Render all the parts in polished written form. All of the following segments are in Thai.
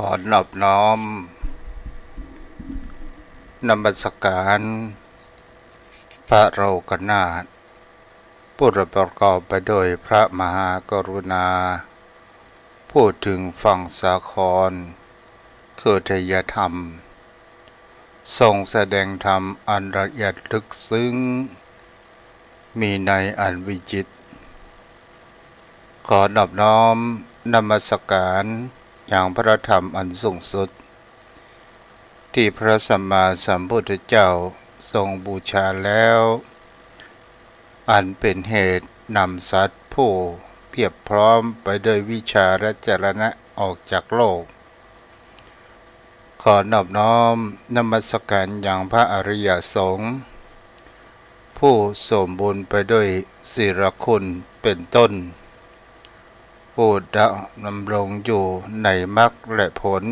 ขอนอบน้อมนมัสการพระโลกนาถผู้ประกอบไปด้วยพระมหากรุณาพูดถึงฝั่งสาครคือทยธรรมทรงแสดงธรรมอันละเอียดลึกซึ้งมีในอันวิจิตรขอนอบน้อมนมัสการอย่างพระธรรมอันสูงสุดที่พระสัมมาสัมพุทธเจ้าทรงบูชาแล้วอันเป็นเหตุนำสัตว์ผู้เพียบพร้อมไปด้วยวิชาและจรณะออกจากโลกขอนอบน้อมนมัสการอย่างพระอริยสงฆ์ผู้สมบูรณ์ไปด้วยศีลคุณเป็นต้นผู้ดำรงอยู่ในมรรคและผล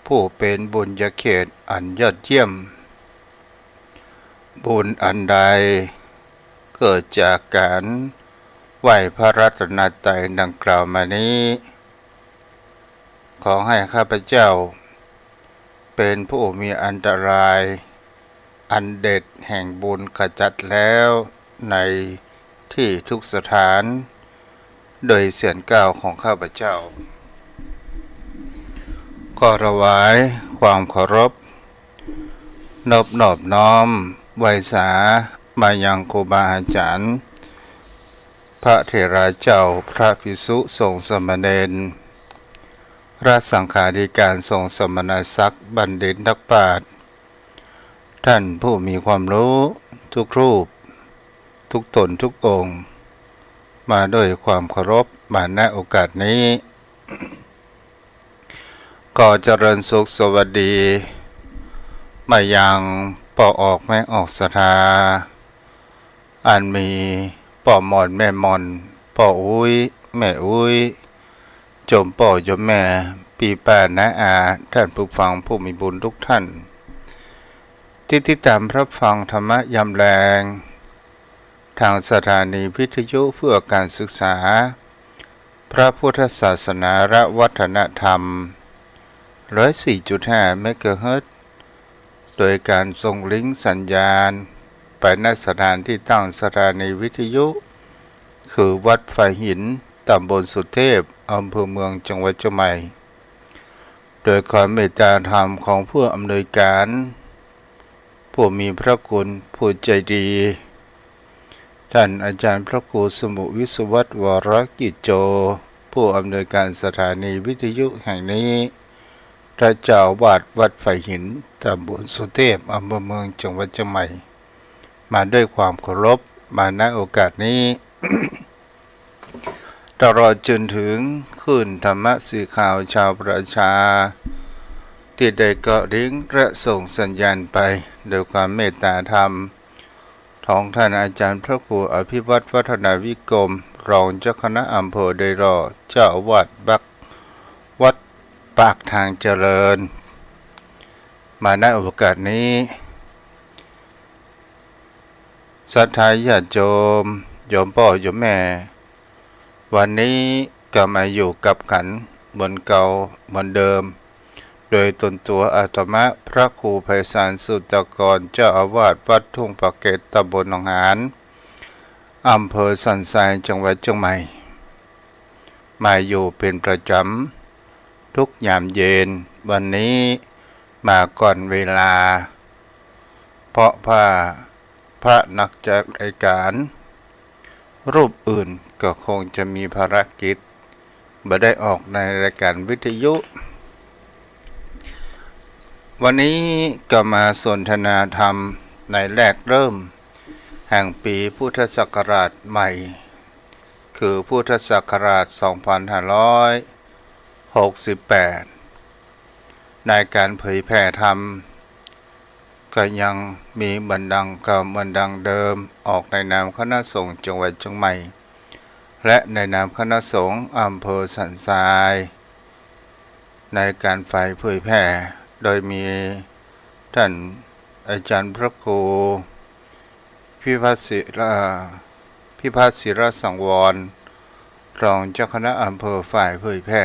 ผู้เป็นบุญญาเขตอันยอดเยี่ยมบุญอันใดเกิดจากการไหว้พระรัตนตรัยดังกล่าวมานี้ขอให้ข้าพเจ้าเป็นผู้มีอันตรายอันเด็ดแห่งบุญขจัดแล้วในที่ทุกสถานโดยเสียงกล่าวของข้าพเจ้าก็ถวายความเคารพนอบน้อมไหว้สามายังครูบาอาจารย์พระเถระเจ้าพระภิกษุสงฆ์สามเณรราชสังฆาธิการสงฆ์สมณศักดิ์บัณฑิตนักปราชญ์ท่านผู้มีความรู้ทุกรูปทุกตนทุกองค์มาด้วยความเคารพมาณโอกาสนี้ก็เจริญสุขสวัสดีมายังป่อออกแม่ออกศรัทธาอันมีป่อมอนแม่มอนป่ออุ้ยแม่อุ้ยจมป่อยมแม่ปีป้าน้าอาท่านผู้ฟังผู้มีบุญทุกท่านที่ติดตามรับฟังธรรมะยามแรงทางสถานีวิทยุเพื่อการศึกษาพระพุทธศาสนาและวัฒนธรรม104.5 เมกะเฮิรตซ์โดยการส่งลิงก์สัญญาณไปณสถานที่ตั้งสถานีวิทยุคือวัดไฟหินตำบลสุเทพอำเภอเมืองจังหวัดเชียงใหม่โดยความเมตตาธรรมของผู้อำนวยการผู้มีพระคุณผู้ใจดีท่านอาจารย์พระครูสมุวิศวัตรวรกิจโจผู้อำนวยการสถานีวิทยุแห่งนี้พระเจ้าวาดวัดไฟหินตำบลสุเทพอำเภอเมืองจังหวัดเชียงใหม่มาด้วยความเคารพมาณโอกาสนี้ ตลอดจนถึงคืนธรรมะสื่อข่าวชาวประชาที่ได้เกาะลิงก์และส่งสัญญาณไปโดยความเมตตาธรรมของท่านอาจารย์พระครูอภิวัตรวัฒนาวิกรมรองเจ้าคณะอำเภอไดรอเจ้าอาวาสวัดปากทางเจริญมาณโอกาสนี้ศรัทธาญาติโยมโยมพ่อโยมแม่วันนี้ก็มาอยู่กับขันเหมือนเก่าเหมือนเดิมโดยตนตัวอาตมะพระครูไพศาลสุตกรเจ้าอาวาสวัดทุ่งปากเกร็ดตำบลหนองหานอำเภอสันทรายจังหวัดเชียงใหม่มาอยู่เป็นประจำทุกยามเย็นวันนี้มาก่อนเวลาเพราะพระนักจัดรายการรูปอื่นก็คงจะมีภารกิจไม่ได้ออกในรายการวิทยุวันนี้ก็มาสนทนาธรรมในแรกเริ่มแห่งปีพุทธศักราชใหม่คือพุทธศักราช 2568 ในการเผยแผ่ธรรมก็ยังมีเหมือนดังเก่าเหมือนดังเดิมออกในนามคณะสงฆ์จังหวัดเชียงใหม่และในนามคณะสงฆ์อำเภอสันทรายในการฝ่ายเผยแผ่โดยมีท่านอาจารย์พระครูพิพัฒน์ศิรสังวรรองเจ้าคณะอำเภอฝ่ายเผยแผ่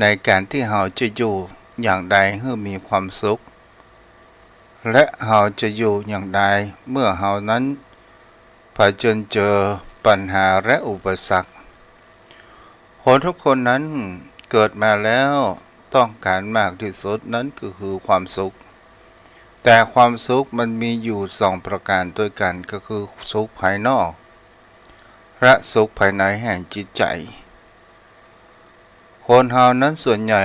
ในการที่เราจะอยู่อย่างใดให้มีความสุขและเราจะอยู่อย่างใดเมื่อเรานั้นเผชิญเจอปัญหาและอุปสรรคคนทุกคนนั้นเกิดมาแล้วต้องการมากที่สุดนั้นก็คือความสุขแต่ความสุขมันมีอยู่2ประการด้วยกันก็คือสุขภายนอกและสุขภายในแห่งจิตใจคนเฮานั้นส่วนใหญ่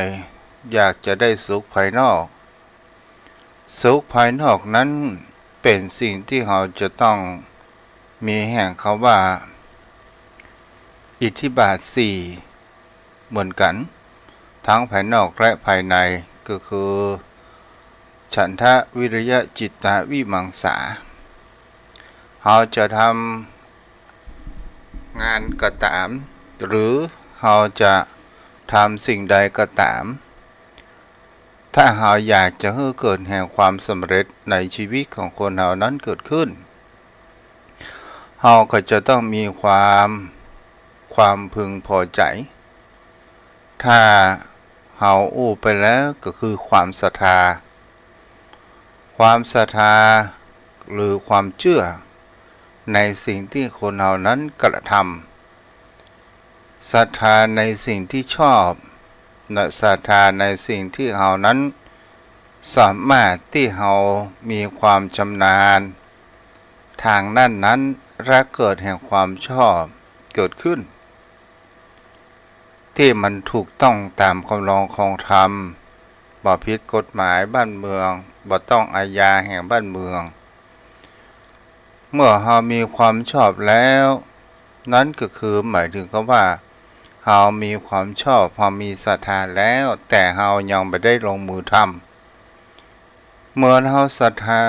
อยากจะได้สุขภายนอกสุขภายนอกนั้นเป็นสิ่งที่เราจะต้องมีแห่งเขาว่าอิทธิบาท4เหมือนกันทั้งภายนอกและภายในก็คือฉันทะวิริยะจิตตะวิมังสาเราจะทำงานก็ตามหรือเราจะทำสิ่งใดก็ตามถ้าเราอยากจะให้เกิดแห่งความสำเร็จในชีวิตของคนเรานั้นเกิดขึ้นเราก็จะต้องมีความพึงพอใจถ้าเราอู้ไปแล้วก็คือความศรัทธาหรือความเชื่อในสิ่งที่คนเรานั้นกระทำศรัทธาในสิ่งที่ชอบและศรัทธาในสิ่งที่เรานั้นสามารถที่เรามีความชำนาญทางนั้นและเกิดแห่งความชอบเกิดขึ้นที่มันถูกต้องตามคำลองของธรรมบ่ผิดกฎหมายบ้านเมืองบ่ต้องอาญาแห่งบ้านเมืองเมื่อเรามีความชอบแล้วนั้นก็คือหมายถึงว่าเรามีความชอบเรามีศรัทธาแล้วแต่เรายังไม่ได้ลงมือทำเมื่อเราศรัทธา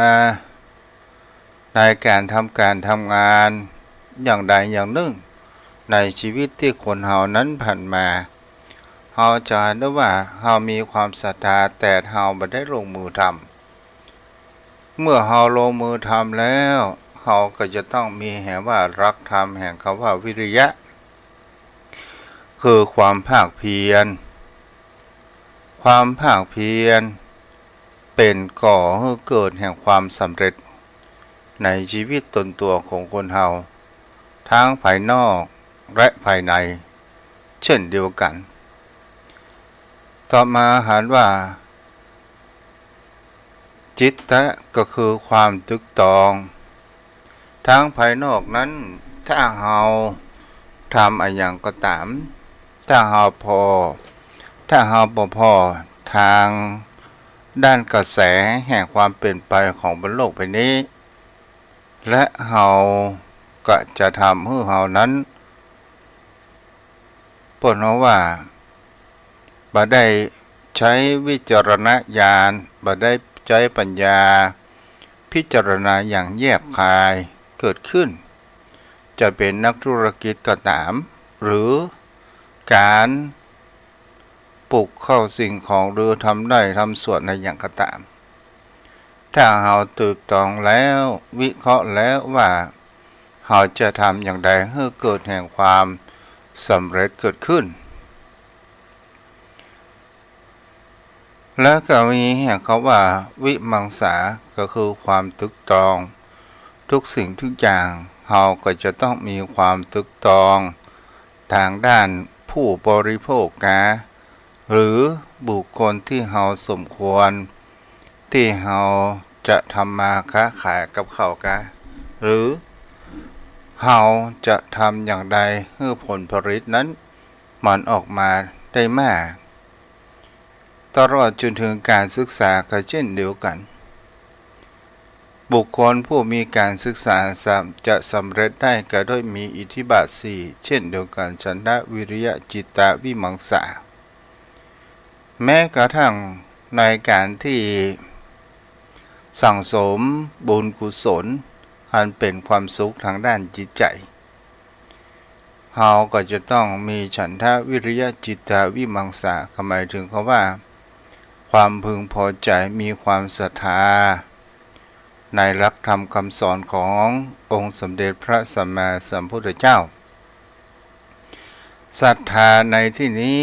ในการทำงานอย่างใดอย่างหนึ่งในชีวิตที่คนเรานั้นผ่านมาเราจะเห็นได้ว่าเรามีความศรัทธาแต่เราไม่ได้ลงมือทำเมื่อเราลงมือทำแล้วเราก็จะต้องมีแห่งว่ารักธรรมแห่งคำว่าวิริยะคือความภาคเพียรเป็นก่อให้เกิดแห่งความสำเร็จในชีวิตตนตัวของคนเราทั้งภายนอกและภายในเช่นเดียวกันต่อมาหารว่าจิตตะก็คือความตึกตองทั้งภายนอกนั้นถ้าเราทำอะไรอย่างก็ตามถ้าเราบ่พอทางด้านกระแสแห่งความเปลี่ยนไปของบนโลกใบนี้และเราก็จะทำให้เรานั้นเพราะว่าบ่ได้ใช้วิจารณญาณบ่ได้ใช้ปัญญาพิจารณาอย่างแยบคายเกิดขึ้นจะเป็นนักธุรกิจก็ตามหรือการปลูกเข้าสิ่งของหรือทำได้ทำส่วนในอย่างก็ตามถ้าเราตึกตองแล้ววิเคราะห์แล้วว่าเราจะทำอย่างใดให้เกิดแห่งความสำเร็จเกิดขึ้นและก็มีแห่งเขาว่าวิมังสาก็คือความตึกตองทุกสิ่งทุกอย่างเราก็จะต้องมีความตึกตองทางด้านผู้บริโภคหรือบุคคลที่เราสมควรที่เราจะทำมาค้าขายกับเขาหรือเราจะทำอย่างใดให้ผลผลิตนั้นมันออกมาได้มากตลอดจนถึงการศึกษาก็เช่นเดียวกันบุคคลผู้มีการศึกษาจะสำเร็จได้ก็ด้วยมีอิทธิบาท4เช่นเดียวกันฉันทะวิริยะจิตตะวิมังสาแม้กระทั่งในการที่สั่งสมบุญกุศลอันเป็นความสุขทางด้านจิตใจเราก็จะต้องมีฉันทะวิริยะจิตตะวิมังสาหมายถึงเขาว่าความพึงพอใจมีความศรัทธาในหลักธรรมคำสอนขององค์สมเด็จพระสัมมาสัมพุทธเจ้าศรัทธาในที่นี้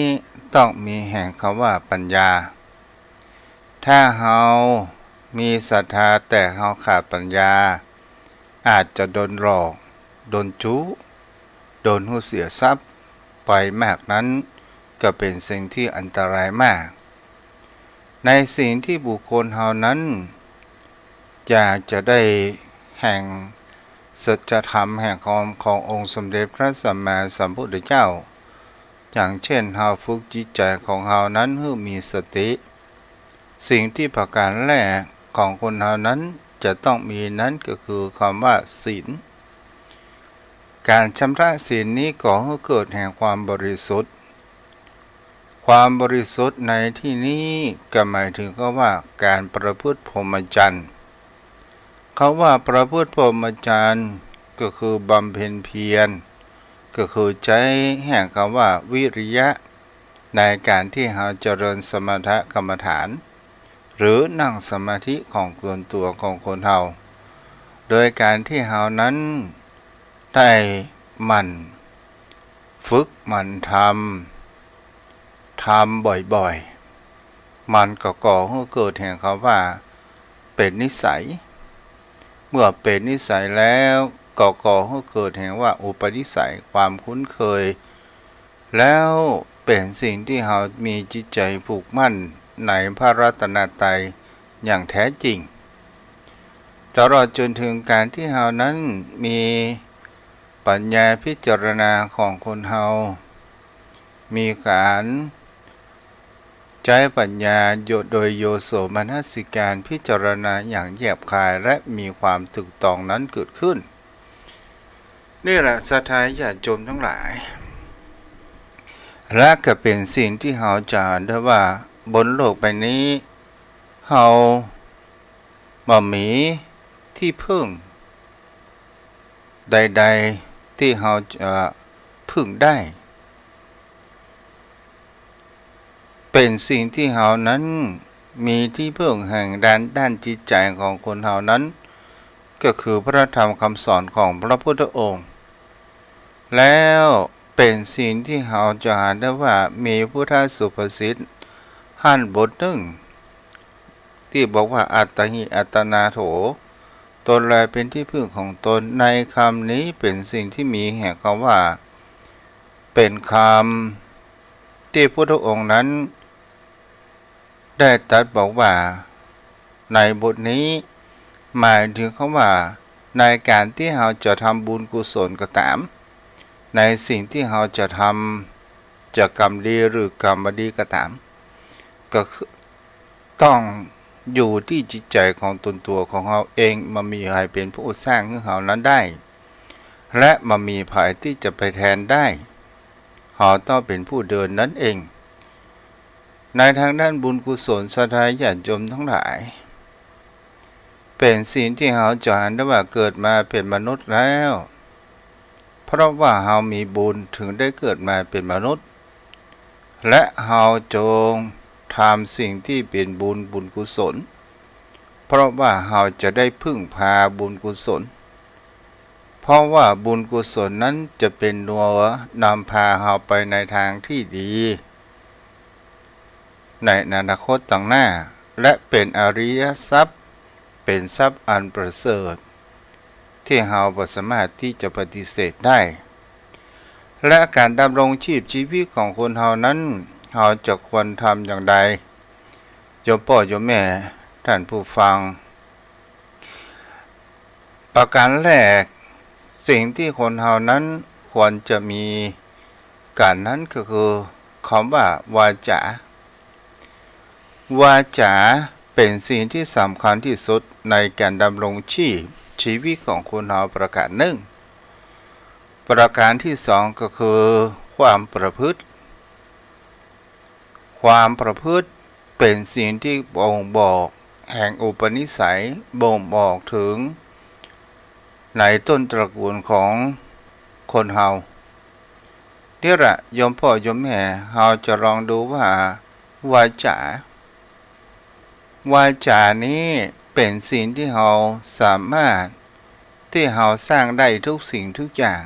ต้องมีแห่งคำว่าปัญญาถ้าเฮามีศรัทธาแต่เฮาขาดปัญญาอาจจะโดนหลอกโดนจู้โดนหูเสียทรัพย์ไปมากนั้นก็เป็นสิ่งที่อันตรายมากในสิ่งที่บุคคลเฮานั้นอยากจะได้แห่งสัจธรรมแห่งขององค์สมเด็จพระสัมมาสัมพุทธเจ้าอย่างเช่นเฮาฝึกจิตใจของเฮานั้นให้มีสติสิ่งที่ประการแรกของคนเฮานั้นจะต้องมีนั้นก็คือคำว่าศีลการชำระศีลนี้ก่อให้เกิดแห่งความบริสุทธิ์ความบริสุทธิ์ในที่นี้ก็หมายถึงก็ว่าการประพฤติพรหมจรรย์เขาว่าประพฤติพรหมจรรย์ก็คือบำเพ็ญเพียรก็คือใช้แห่งคำว่าวิริยะในการที่เราเจริญสมถกรรมฐานหรือนั่งสมาธิของตัวของคนเราโดยการที่เรานั้นได้มันฝึกมันทำบ่อยๆมันก็ก่อให้เกิดแห่งคำว่าเป็นนิสัยเมื่อเป็นนิสัยแล้วก็ก่อให้เกิดแห่งว่าอุปนิสัยความคุ้นเคยแล้วเป็นสิ่งที่เรามีจิตใจผูกมั่นในพระรัตนตรัยอย่างแท้จริงตลอดจนถึงการที่เรานั้นมีปัญญาพิจารณาของคนเรามีการใช้ปัญญาโดยโยโสมนสิการพิจารณาอย่างแยบคายและมีความถูกต้องนั้นเกิดขึ้นนี่แหละศรัทธาญาติโยมทั้งหลายและก็เป็นสิ่งที่เราจะได้ว่าบนโลกใบนี้เราบ่มีที่พึ่งใดๆที่เราจะพึ่งได้เป็นสิ่งที่เรานั้นมีที่พึ่งแห่งด้านจิตใจของคนเรานั้นก็คือพระธรรมคำสอนของพระพุทธองค์แล้วเป็นสิ่งที่เราจะหาได้ว่ามีพุทธสุภาษิตบทหนึ่งที่บอกว่าอัตตหิอัตนาโถตนแลเป็นที่พึ่งของตนในคำนี้เป็นสิ่งที่มีแห่งคำว่าเป็นคำที่พุทธองค์นั้นได้ตรัสบอกว่าในบทนี้หมายถึงคำว่าในการที่เราจะทำบุญกุศลก็ตามในสิ่งที่เราจะทำจะกรรมดีหรือกรรมไม่ดีก็ตามก็ต้องอยู่ที่จิตใจของตัวของเราเองมันมีใครเป็นผู้สร้างให้เรานั้นได้และมันมีใครที่จะไปแทนได้เราต้องเป็นผู้เดินนั้นเองในทางด้านบุญกุศลศรัทธาญาติโยมทั้งหลายเป็นสิ่งที่เราจะเห็นได้ว่าเกิดมาเป็นมนุษย์แล้วเพราะว่าเรามีบุญถึงได้เกิดมาเป็นมนุษย์และเราจงทำสิ่งที่เป็นบุญกุศลเพราะว่าเราจะได้พึ่งพาบุญกุศลเพราะว่าบุญกุศลนั้นจะเป็นตัวนำพาเราไปในทางที่ดีในอนาคตต่างหน้าและเป็นอริยทรัพย์เป็นทรัพย์อันประเสริฐที่เราบ่สามารถที่จะปฏิเสธได้และการดำรงชีวิตของคนเรานั้นเราจะควรทำอย่างไรโยมพ่อโยมแม่ท่านผู้ฟังประการแรกสิ่งที่คนเรานั้นควรจะมีการนั้นก็คือคำว่าวาจาเป็นสิ่งที่สำคัญที่สุดในการดำรงชีวิตของคนเราประการหนึ่งประการที่สองก็คือความประพฤติเป็นสิ่งที่บ่งบอกแห่งอุปนิสัยบ่งบอกถึงในต้นตระกูลของคนเฮานี่แหละโยมพ่อโยมแม่เฮาจะลองดูว่าวาจานี้เป็นสิ่งที่เราสามารถที่เราสร้างได้ทุกสิ่งทุกอย่าง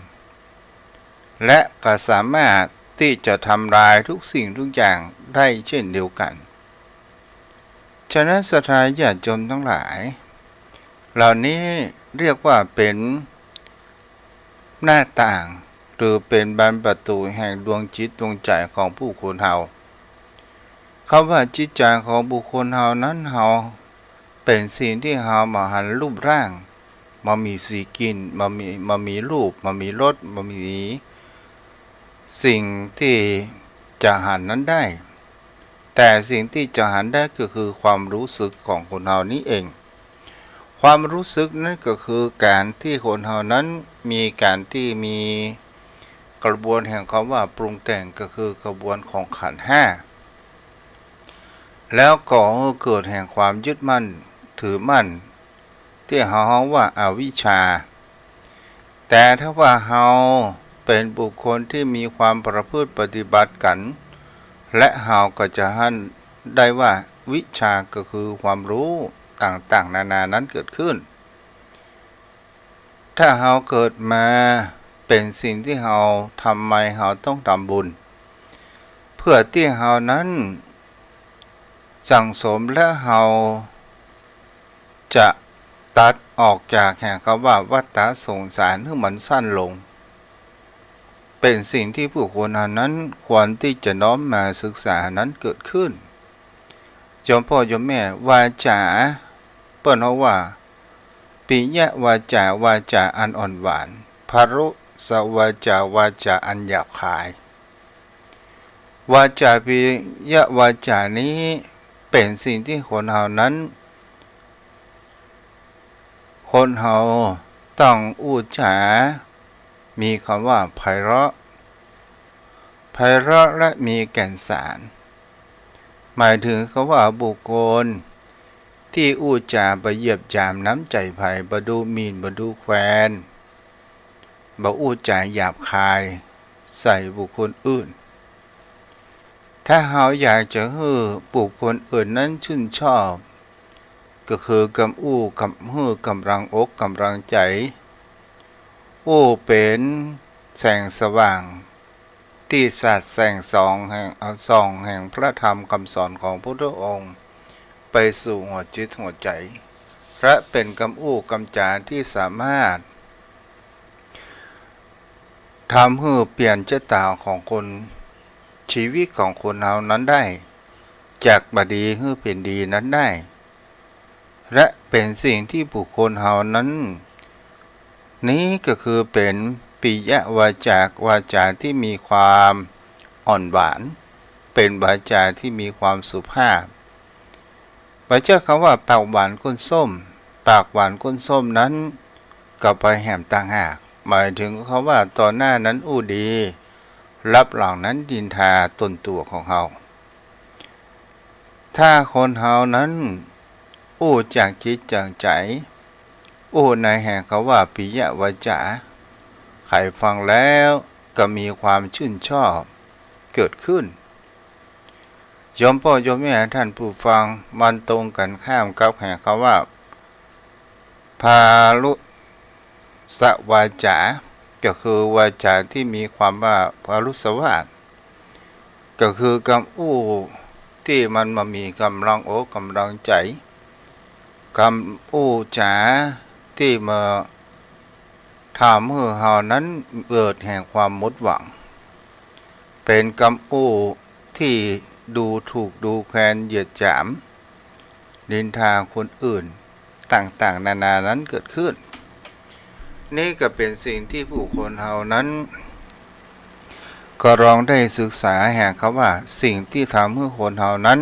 และก็สามารถ ที่จะทำลายทุกสิ่งทุกอย่างได้เช่นเดียวกันฉะนั้นศรัทธาญาติโยมทั้งหลายเหล่านี้เรียกว่าเป็นหน้าต่างหรือเป็นบานประตูแห่งดวงจิตดวงใจของผู้คนเฮาคำว่าจิตใจของบุคคลเฮานั้นเฮาเป็นสิ่งที่เฮามาหันรูปร่างมามีสีกินมามีรูปมามีรสมามีสิ่งที่จะหันนั้นได้แต่สิ่งที่จะหันได้ก็คือความรู้สึกของคนเฮานี้เองความรู้สึกนั้นก็คือการที่คนเฮานั้นมีการที่มีกระบวนแห่งคำว่าปรุงแต่งก็คือกระบวนของขันธ์ห้าแล้วก็เกิดแห่งความยึดมั่นถือมั่นที่เฮาว่าอาวิชชาแต่ถ้าว่าเฮาเป็นบุคคลที่มีความประพฤติปฏิบัติกันและเฮาก็จะหันได้ว่าวิชาก็คือความรู้ต่างๆนานานั้นเกิดขึ้นถ้าเฮาเกิดมาเป็นสิ่งที่เฮาทำไมเฮาต้องทำบุญเพื่อที่เฮานั้นสั่งสมและเฮาจะตัดออกจากแห่งคำว่าวัฏฏะสงสารให้มันสั้นลงเป็นสิ่งที่ผู้คนนั้นควรที่จะน้อมมาศึกษานั้นเกิดขึ้นโยมพ่อโยมแม่วาจาเปิ้นเอาว่าปิยะวาจาอันอ่อนหวานภรุสวาจาอันหยาบคายวาจาปิยะวาจานี้เป็นสิ่งที่คนเฮานั้นคนเฮาต้องอู้จามีคำว่าไพเราะและมีแก่นสารหมายถึงคำว่าบุคคลที่อู้จาบ่เหยียบยามน้ำใจไผบ่ดูหมิ่นบ่ดูแคลนบ่อู้จาหยาบคายใส่บุคคลอื่นถ้าเฮาอยากจะให้บุคคลอื่นนั้นชื่นชอบก็คือกำอู้กำฮื้อกำลังอกกำลังใจอู้เป็นแสงสว่างที่สาดแสงส่องแห่งพระธรรมคำสอนของพระพุทธองค์ไปสู่หัวจิตหัวใจและเป็นกำอู้กำจาที่สามารถทำให้เปลี่ยนชะตาของคนชีวิตของคนเฮานั้นได้จากบดีให้เป็นดีนั้นได้และเป็นสิ่งที่บุคคลเฮานั้นนี้ก็คือเป็นปิยวาจาที่มีความอ่อนหวานเป็นวาจาที่มีความสุภาพวาจาคำว่าปากหวานก้นส้มปากหวานก้นส้มนั้นก็ไปแหมต่างหากหมายถึงคำว่าตอนหน้านั้นอู้ดีรับหลังนั้นดินทาตนตัวของเฮาถ้าคนเฮานั้นอู้จากจิตจากใจอู้ในแห่งคำว่าปิยวาจาใครฟังแล้วก็มีความชื่นชอบเกิดขึ้นโยมพ่อโยมแม่ท่านผู้ฟังมันตรงกันข้ามกับแห่งคำว่าภาลุสวาจาก็คือวาจาที่มีความว่าภารุสวาสก็คือกำอู้ที่มันมามีกำลังอกกำลังใจกำอู้จาที่มาทำให้เฮานั้นเกิดแห่งความหมดหวังเป็นกำอู้ที่ดูถูกดูแคลนเหยียดหยามนินทาคนอื่นต่างๆนานานั้นเกิดขึ้นนี่ก็เป็นสิ่งที่ผู้คนเฮานั้นก็ลองได้ศึกษาแห่งเขาว่าสิ่งที่ทำให้คนเฮานั้น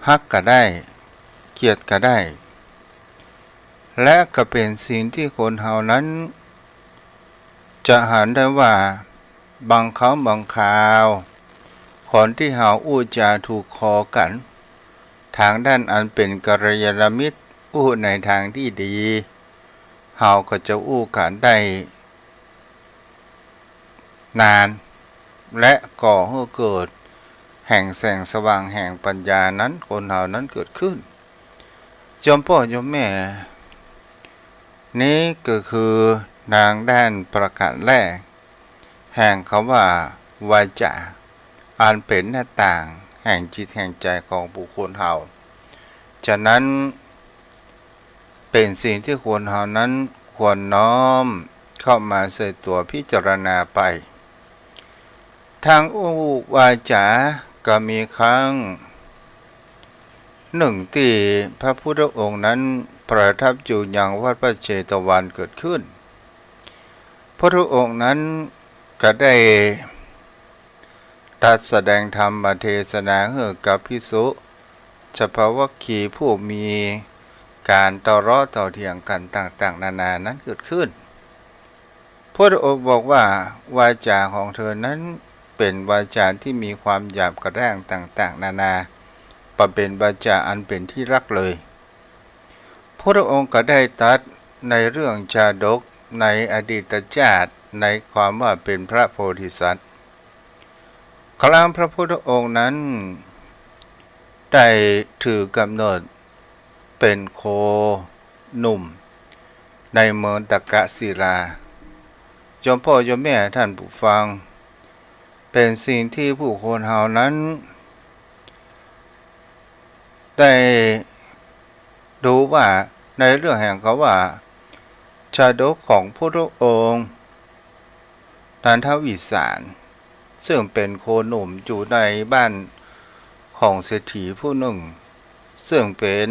ฮักก็ได้เกลียดก็ได้และก็เป็นสิ่งที่คนเฮานั้นจะหันได้ว่าบางครั้งบางคราวคนที่เฮาอู้จาถูกคอกันทางด้านอันเป็นกัลยาณมิตรอู้ในทางที่ดีเฮาก็จะอู้กันได้นานและก่อให้เกิดแห่งแสงสว่างแห่งปัญญานั้นคนเฮานั้นเกิดขึ้นโยมพ่อโยมแม่นี้ก็คือนางด้านประกาศแรกแห่งคำว่า วาจาอันเป็นหน้าต่างแห่งจิตแห่งใจของบุคคลเฮาฉะนั้นเป็นสิ่งที่ควรเฮานั้นควรน้อมเข้ามาใส่ตัวพิจารณาไปทางวาจาก็มีครั้งหนึ่งที่พระพุทธองค์นั้นประทับอยู่ยังวัดพระเชตวันเกิดขึ้นพระพุทธองค์นั้นก็ได้ตรัสแสดงธรรมเทศนาให้กับภิกษุเฉพาะวัคคีย์ผู้มีการต่อร้อต่อเถียงกันต่างๆนานานั้นเกิดขึ้นพระพุทธองค์บอกว่าวาจาของเธอนั้นเป็นวาจาที่มีความหยาบกระด้างต่างๆนานาเป็นวาจาอันเป็นที่รักเลยพระองค์ก็ได้ตรัสในเรื่องชาดกในอดีตชาติในความว่าเป็นพระโพธิสัตว์ครั้งพระพุทธองค์นั้นได้ถือกำเนิดเป็นโคหนุ่มในเมืองตักกศิลาโยมพ่อโยมแม่ท่านผู้ฟังเป็นสิ่งที่ผู้คนเฮานั้นได้ดูว่าในเรื่องแห่งเขาว่าชาดกของพระองค์นันทวิสารซึ่งเป็นโคหนุ่มอยู่ในบ้านของเศรษฐีผู้หนึ่งซึ่งเป็น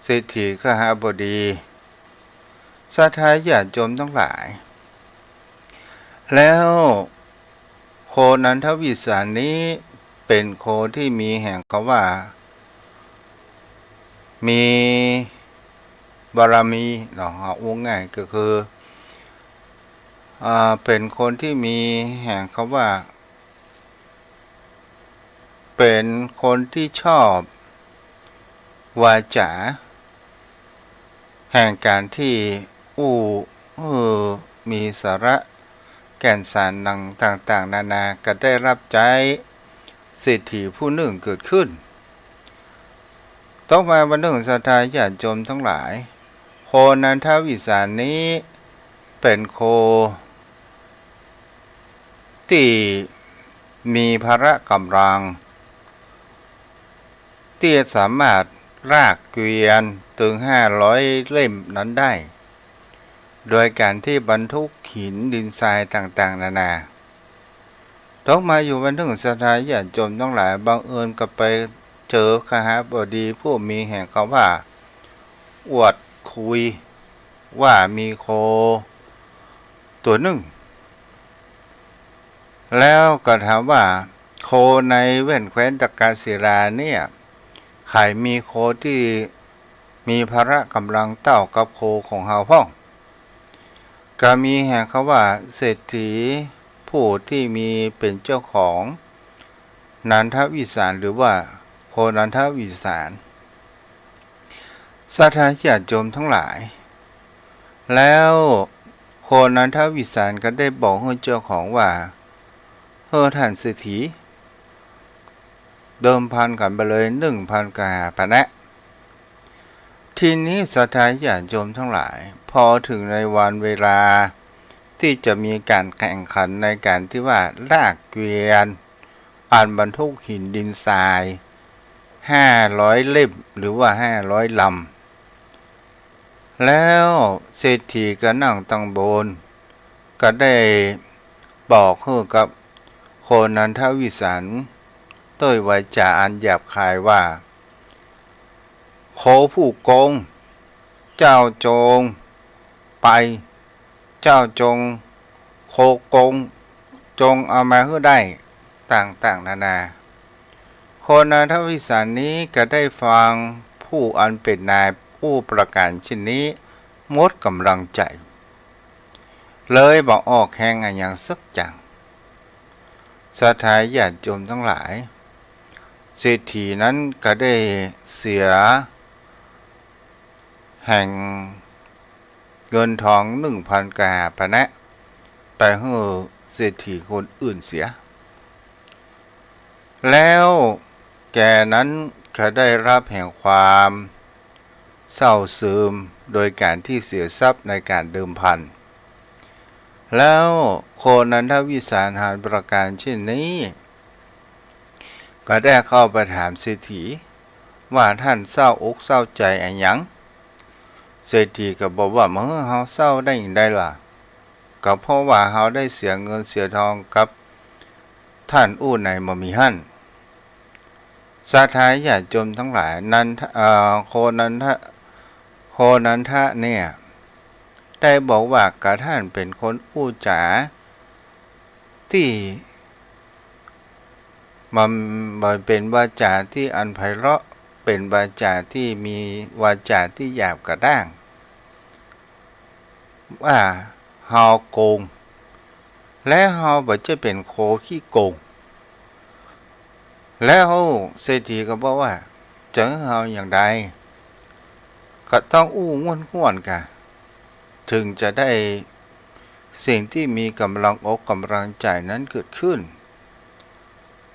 เศรษฐีขหบดีศรัทธาญาติโยมทั้งหลายแล้วโคนันทวิสารนี้เป็นโคที่มีแห่งเขาว่ามีบารมีเนาะเอาง่ายก็คือเป็นคนที่มีแห่งเขาว่าเป็นคนที่ชอบวาจาแห่งการที่มีสาระแก่นสารนังต่างๆนานาก็ได้รับใจเศรษฐีผู้หนึ่งเกิดขึ้นต้องมาวันหนึ่งศรัทธาญาติโยมทั้งหลายโคนันทวิสารนี้เป็นโคที่มีพละกำลังที่สามารถรากเกวียนถึง500เล่มนั้นได้โดยการที่บรรทุกหินดินทรายต่างๆนานาต้องมาอยู่วันหนึ่งศรัทธาญาติโยมทั้งหลายบังเอิญกับไปเจอขหบดีผู้มีแห่งเขาว่าอวดคุยว่ามีโคตัวหนึ่งแล้วก็ถามว่าโคในแว่นแคว้นตักกศิลาเนี่ยใครมีโคที่มีพละกำลังเท่ากับโคของเฮาพ่องก็มีแห่งเขาว่าเศรษฐีผู้ที่มีเป็นเจ้าของนันทวิสารหรือว่าโคนันทวิสารศรัทธาญาติโยมทั้งหลายแล้วโคนันทวิสารก็ได้บอกให้เจ้าของว่าท่านเศรษฐีเดิมพันกันไปเลย 1,000 กหาปณะทีนี้ศรัทธาญาติโยมทั้งหลายพอถึงในวันเวลาที่จะมีการแข่งขันในการที่ว่าลากเกวียนอันบรรทุกหินดินทราย500เล่มหรือว่า500ลำแล้วเศรษฐีก็นั่งตั้งบนก็ได้บอกให้กับโคนันทวิสารด้วยวาจาอันหยาบคายว่าโคผู้โกงเจ้าจงไปเจ้าจงโคโกงจงเอามาให้ได้ต่างๆนานาโคนันทวิสารนี้ก็ได้ฟังผู้อันเป็นนายผู้ประกาศเช่นนี้หมดกำลังใจเลยบอกออกแข่งอย่างสักอย่างศรัทธาญาติโยมทั้งหลายเศรษฐีนั้นก็ได้เสียแห่งเงินทอง 1,000 กหาปณะไปให้เศรษฐีคนอื่นเสียแล้วแกนั้นก็ได้รับแห่งความเศร้าซึมโดยการที่เสียทรัพย์ในการเดิมพัน แล้วโคนันทวิสารหาประการเช่นนี้ก็ได้เข้าไปถามเศรษฐีว่าท่านเศร้าอกเศร้าใจอะไรหยังเศรษฐีก็บอกว่าเมื่อเฮาเศร้าได้อย่างใดล่ะก็เพราะว่าเฮาได้เสียเงินเสียทองกับท่านอู้ไหนบ่มีหั่นสาธาญาติโยมทั้งหลายนั้นโคนันทะเนี่ยได้บอกว่ากระท่านเป็นคนอู้จ๋าที่มันเป็นวาจาที่อันไพเราะเป็นวาจาที่มีวาจาที่หยาบกระด้างว่าเฮาโกงและเฮาบ่จะเป็นโคขี้โกงแล้วเศรษฐีก็บอกว่าเจอเฮาอย่างใดก็ต้องอู้ง่วนๆกะถึงจะได้สิ่งที่มีกำลังอกกำลังใจนั้นเกิดขึ้น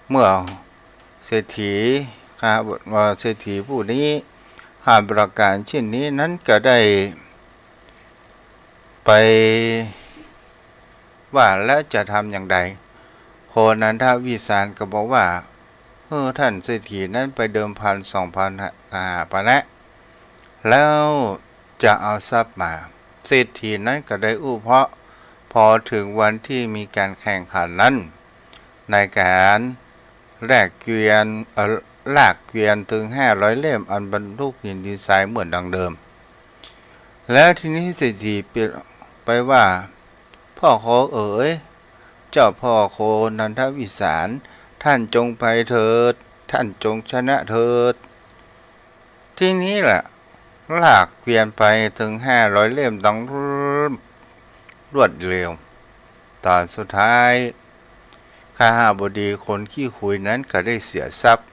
เมื่อเศรษฐีว่าเศรษฐีผู้นี้หาประการเช่นนี้นั้นก็ได้ไปว่าแล้วจะทำอย่างใดโคนันทวิสารก็บอกว่าท่านเศรษฐีนั้นไปเดิมพัน2,000ปะนะแล้วจะเอาทรัพย์มาเศรษฐีนั้นก็ได้อู้เพราะพอถึงวันที่มีการแข่งขันนั้นในการลากเกวียนถึง500เล่มอันบรรทุกหินดินทรายเหมือนดังเดิมแล้วทีนี้เศรษฐีเปลี่ยนไปว่าพ่อโคเอ๋ยเจ้าพ่อโคนันทวิสารท่านจงไปเถิดท่านจงชนะเถิดที่นี้แหละลากเกวียนไปถึง500เล่มดังรวดเร็วตอนสุดท้ายข้าบดีคนขี้คุยนั้นก็ได้เสียทรัพย์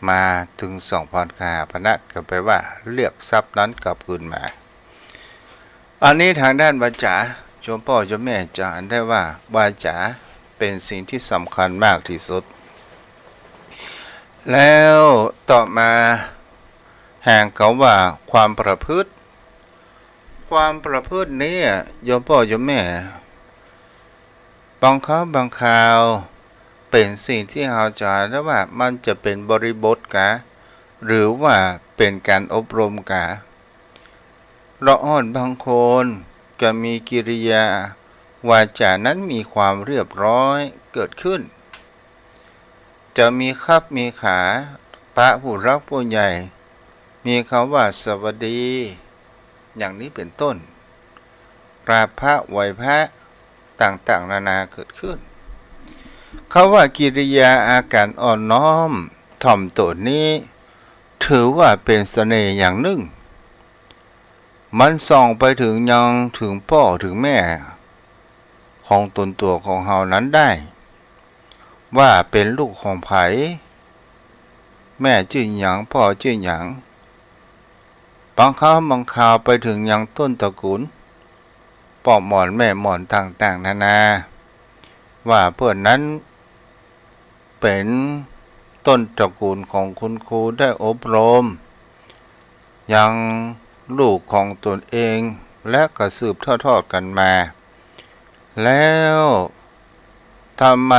มาถึง 2,000 พนะก็แปลว่าเรียกทรัพย์นั้นกลับคืนมาอันนี้ทางด้านวาจาโยมพ่อโยมแม่จะอ่านได้ว่าวาจาเป็นสิ่งที่สำคัญมากที่สุดแล้วต่อมาแห่งเขาว่าความประพฤตินี้โยมพ่อโยมแม่บางคราวเป็นสิ่งที่เราจะได้ว่ามันจะเป็นบริบทกะหรือว่าเป็นการอบรมกะละอ่อนบางคนก็มีกิริยาวาจานั้นมีความเรียบร้อยเกิดขึ้นจะมีครับมีขาพระผู้รักผู้ใหญ่มีคำว่าสวัสดีอย่างนี้เป็นต้นกราบพระไหวพระต่างๆนานาเกิดขึ้นเขาว่ากิริยาอาการอ่อนน้อมถ่อมตนนี้ถือว่าเป็นเสน่ห์อย่างหนึ่งมันส่องไปถึงยังถึงพ่อถึงแม่ของตนตัวของเฮานั้นได้ว่าเป็นลูกของไผแม่ชื่อหยังพ่อชื่อหยังบางคราวไปถึงยังต้นตระกูลพ่อหมอนแม่หมอนต่างๆนานาว่าเพื่อนนั้นเป็นต้นตระกูลของคุณครูได้อบรมยังลูกของตนเองและก็สืบทอดกันมาแล้วทำไม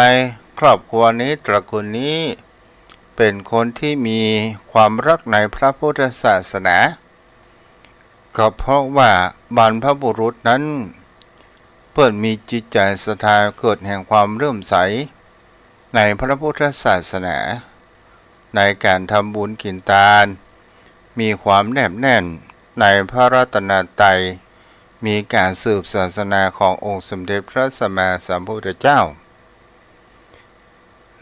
ครอบครัวนี้ตระกูลนี้เป็นคนที่มีความรักในพระพุทธศาสนาก็เพราะว่าบรรพบุรุษนั้นเพิ่นมีจิตใจศรัทธาเกิดแห่งความเลื่อมใสในพระพุทธศาสนาในการทำบุญกินทานมีความแนบแน่นในพระรัตนตรัยมีการสืบศาสนาขององค์สมเด็จพระสัมมาสัมพุทธเจ้า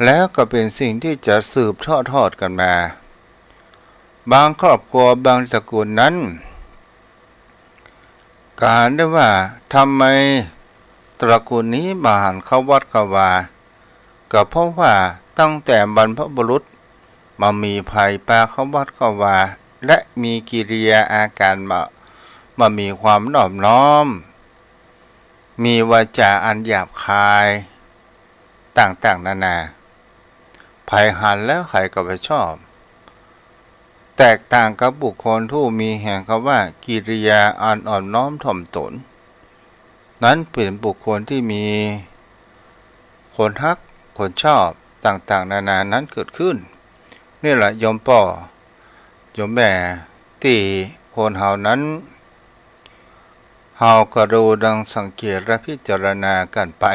แล้วก็เป็นสิ่งที่จะสืบทอดกันมาบางครอบครัวบางตระกูลนั้นการได้ว่าทำไมตระกูลนี้มาหันเข้าวัดเข้าวาก็เพราะว่าตั้งแต่บรรพบุรุษมามีภัยปาเข้าวัดเข้าวาและมีกิริยาอาการมามีความนอบน้อมมีวาจาอันหยาบคายต่างๆนานาไผหันแล้วใครก็ไปชอบแตกต่างกับบุคคลผู้มีแห่งคำว่ากิริยาอันอ่อนน้อมถ่อมตน นั้นเป็นบุคคลที่มีคนฮักคนชอบต่างๆนานานั้นเกิดขึ้นนี่แหละโยมพ่อโยมแม่ที่คนเฮานั้นเฮาก็ดูดังสังเกตและพิจารณากันไป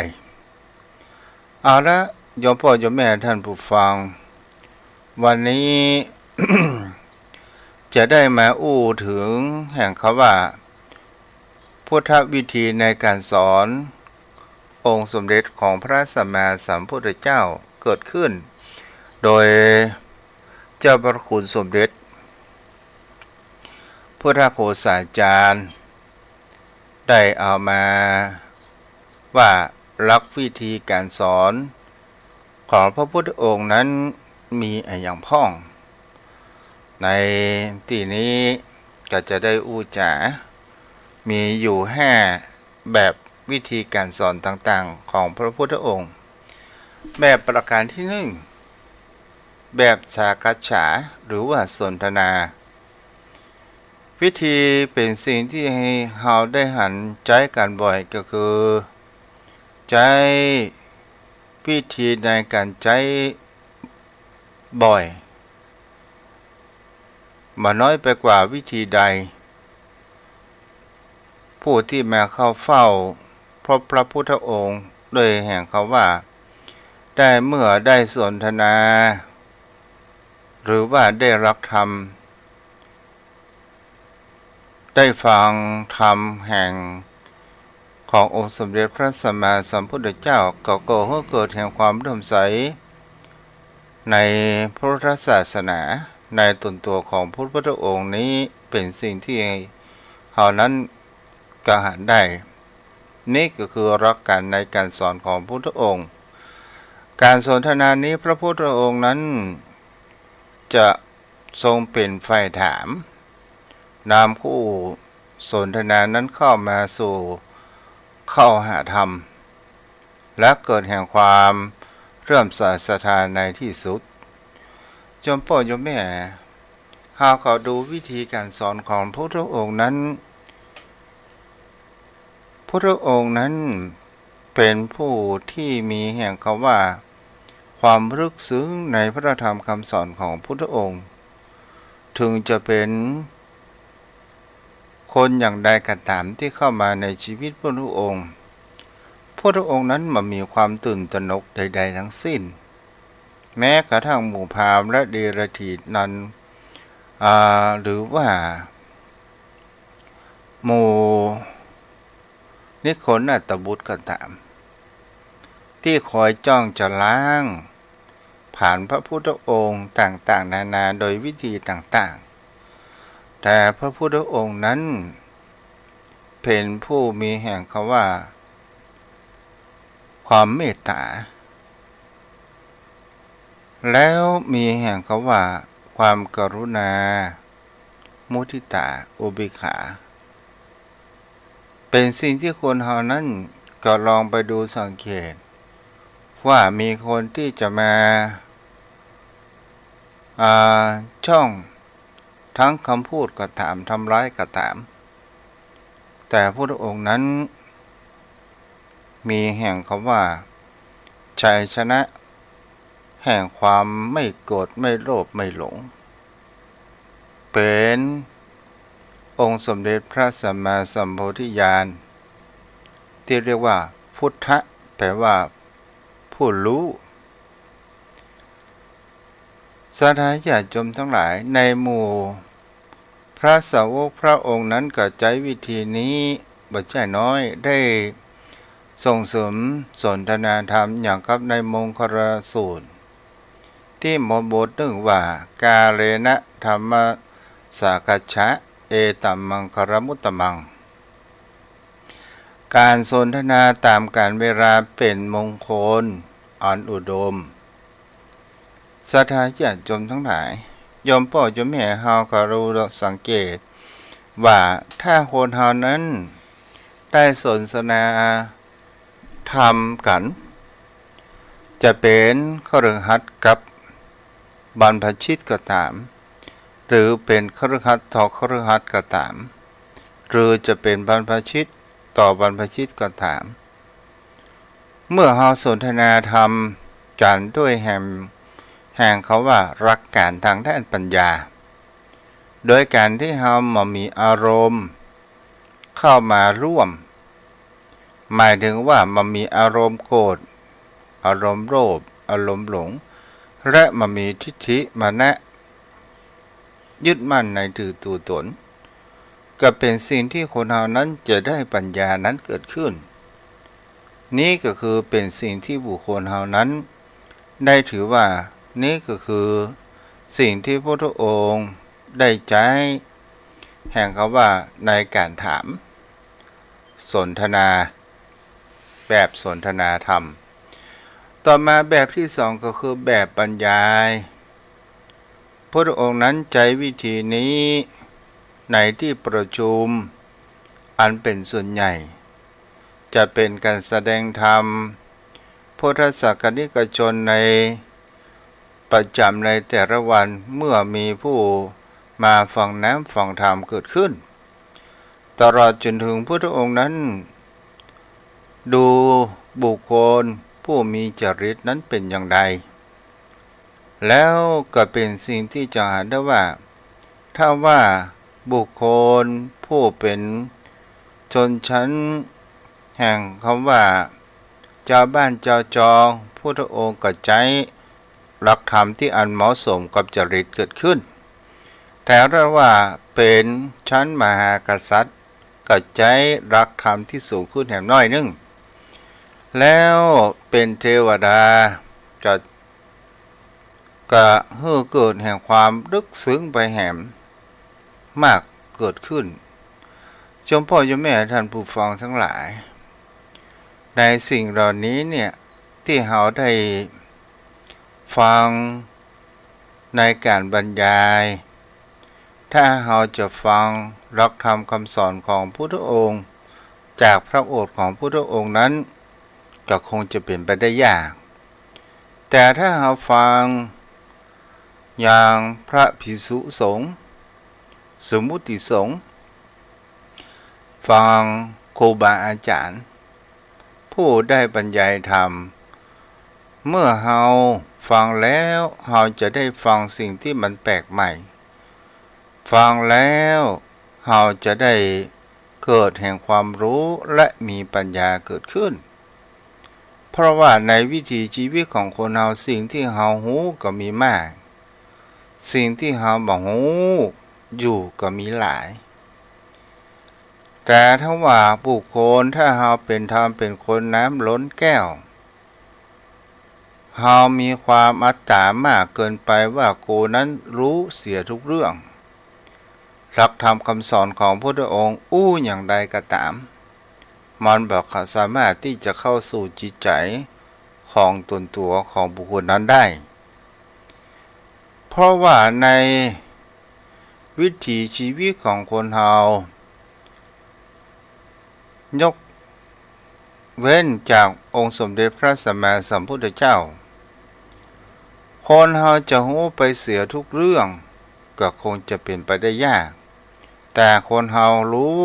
เอาละโยมพ่อโยมแม่ท่านผู้ฟังวันนี้ จะได้มาอู้ถึงแห่งคำว่าพุทธวิธีในการสอนองค์สมเด็จของพระสัมมาสัมพุทธเจ้าเกิดขึ้นโดยเจ้าพระคุณสมเด็จพุทธโฆษาจารย์ได้เอามาว่าลักวิธีการสอนของพระพุทธองค์นั้นมีอย่างพ้องในที่นี้ก็จะได้อู้จ๋ามีอยู่5แบบวิธีการสอนต่างๆของพระพุทธองค์แบบประการที่1แบบสากัจฉาหรือว่าสนทนาวิธีเป็นสิ่งที่ให้เราได้หันใจกันบ่อยก็คือใจวิธีในการใจบ่อยมาน้อยไปกว่าวิธีใดผู้ที่มาเข้าเฝ้าพระพุทธองค์โดยแห่งเขาว่าได้เมื่อได้สนทนาหรือว่าได้รับธรรมได้ฟังธรรมแห่งขององค์สมเด็จพระสัมมาสัมพุทธเจ้าก็เกิดแห่งความเลื่อมใสในพระพุทธศาสนาในตนตัวของพระพุทธองค์นี้เป็นสิ่งที่เรานั้นกระหันได้นี่ก็คือรักกันในการสอนของพระพุทธองค์การสนทนานี้พระพุทธองค์นั้นจะทรงเป็นฝ่ายถามนำคู่สนทนานั้นเข้ามาสู่เข้าหาธรรมและเกิดแห่งความเริ่อมใสศรัทธาในที่สุดโยมพ่อโยมแม่หากเขาดูวิธีการสอนของพระพุทธองค์นั้นพระพุทธองค์นั้นเป็นผู้ที่มีแห่งคำว่าความลึกซึ้งในพระธรรมคำสอนของพระพุทธองค์ถึงจะเป็นคนอย่างใดก็ตามที่เข้ามาในชีวิตพระพุทธองค์พระพุทธองค์นั้นมันมีความตื่นตระหนกใดๆทั้งสิ้นแม้กระทั่งหมู่พราหมณ์และเดรัจฉีนั้นหรือว่าหมู่นิครนัตบุตรก็ตามที่คอยจ้องจะล้างผ่านพระพุทธองค์ต่างๆนานาโดยวิธีต่างๆแต่พระพุทธองค์นั้นเป็นผู้มีแห่งคำว่าความเมตตาแล้วมีแห่งคำว่าความกรุณามุทิตาอุเบกขาเป็นสิ่งที่คนเฮานั้นก็ลองไปดูสังเกตว่ามีคนที่จะมาช่องทั้งคำพูดก็ตามทำร้ายก็ตามแต่พระองค์นั้นมีแห่งคำว่าชัยชนะแห่งความไม่โกรธไม่โลภไม่หลงเป็นองค์สมเด็จพระสัมมาสัมโพธิญาณที่เรียกว่าพุทธะแปลว่าผู้รู้สาธารณญาติโยมทั้งหลายในหมู่พระสาวกพระองค์นั้นก็ใช้วิธีนี้บ่ใช่น้อยได้ส่งเสริมสนทนาธรรมอย่างกับในมงคลสูตรที่หมดบทหนึ่งว่ากาเลนะธรรมสากัจฉะเอตัมมังคารมุตตมังการสนทนาตามกาลเวลาเป็นมงคลอันอุดมศรัทธาญาติโยมทั้งหลายโยมพ่อโยมแม่เฮาก็รู้สังเกตว่าถ้าคนเฮานั้นได้สนทนาธรรมกันจะเป็นคฤหัสถ์กับบรรพชิตก็ตามหรือเป็นคฤหัสถ์ต่อคฤหัสถ์ก็ตามหรือจะเป็นบรรพชิต ต่อบรรพชิตก็ถามเมื่อเฮาสนทนาธรรมกันด้วยแห่งเขาว่ารักการทางด้านปัญญาโดยการที่เฮามามีอารมณ์เข้ามาร่วมหมายถึงว่ามันมีอารมณ์โกรธอารมณ์โลภอารมณ์หลงและมันมีทิฏฐิมานะยึดมั่นในตัวตนก็เป็นสิ่งที่คนเรานั้นจะได้ปัญญานั้นเกิดขึ้นนี่ก็คือเป็นสิ่งที่บุคคลเรานั้นได้ถือว่านี่ก็คือสิ่งที่พระพุทธองค์ได้ใช้แห่งเขาว่าในการถามสนทนาแบบสนทนาธรรมต่อมาแบบที่สองก็คือแบบบรรยายพระองค์นั้นใช้วิธีนี้ในที่ประชุมอันเป็นส่วนใหญ่จะเป็นการแสดงธรรมพุทธศาสนิกชนในประจำในแต่ละวันเมื่อมีผู้มาฟังน้ำฟังธรรมเกิดขึ้นตลอดจนถึงพระองค์นั้นดูบุคคลผู้มีจริตนั้นเป็นอย่างไรแล้วก็เป็นสิ่งที่จะหาได้ว่าถ้าว่าบุคคลผู้เป็นชนชั้นแห่งคำว่าเจ้าบ้านเจ้าจองพุทธองค์ก็ใช้หลักธรรมที่อันเหมาะสมกับจริตเกิดขึ้นแต่ถ้าว่าเป็นชั้นมหากษัตริย์ก็ใช้หลักธรรมที่สูงขึ้นแห่งน้อยนึงแล้วเป็นเทวดาก็ให้เกิดแห่งความลึกซึ้งไปแห่งมากเกิดขึ้นจงพ่อจงแม่ท่านผู้ฟังทั้งหลายในสิ่งเหล่านี้เนี่ยที่เราได้ฟังในการบรรยายถ้าเราจะฟังหลักธรรมคำสอนของพุทธองค์จากพระโอษฐ์ของพุทธองค์นั้นก็คงจะเป็นไปได้ยากแต่ถ้าเราฟังอย่างพระภิกษุสงฆ์สมมุติสงฆ์ฟังครูบาอาจารย์ผู้ได้บรรยายธรรมเมื่อเราฟังแล้วเราจะได้ฟังสิ่งที่มันแปลกใหม่ฟังแล้วเราจะได้เกิดแห่งความรู้และมีปัญญาเกิดขึ้นเพราะว่าในวิถีชีวิตของคนเราสิ่งที่เราหูก็มีมากสิ่งที่เราบ่หูอยู่ก็มีหลายแต่ถ้าว่าบุคคลถ้าเราเป็นธรรมเป็นคนน้ำล้นแก้วเรามีความอัตตามากเกินไปว่าโกนั้นรู้เสียทุกเรื่องหลักธรรมคำสอนของพระองค์อย่างใดก็ตามมันบอกเขาสามารถที่จะเข้าสู่จิตใจของตนตัวของบุคคลนั้นได้เพราะว่าในวิถีชีวิตของคนเรายกเว้นจากองค์สมเด็จพระสัมมาสัมพุทธเจ้าคนเราจะรู้ไปเสียทุกเรื่องก็คงจะเป็นไปได้ยากแต่คนเรารู้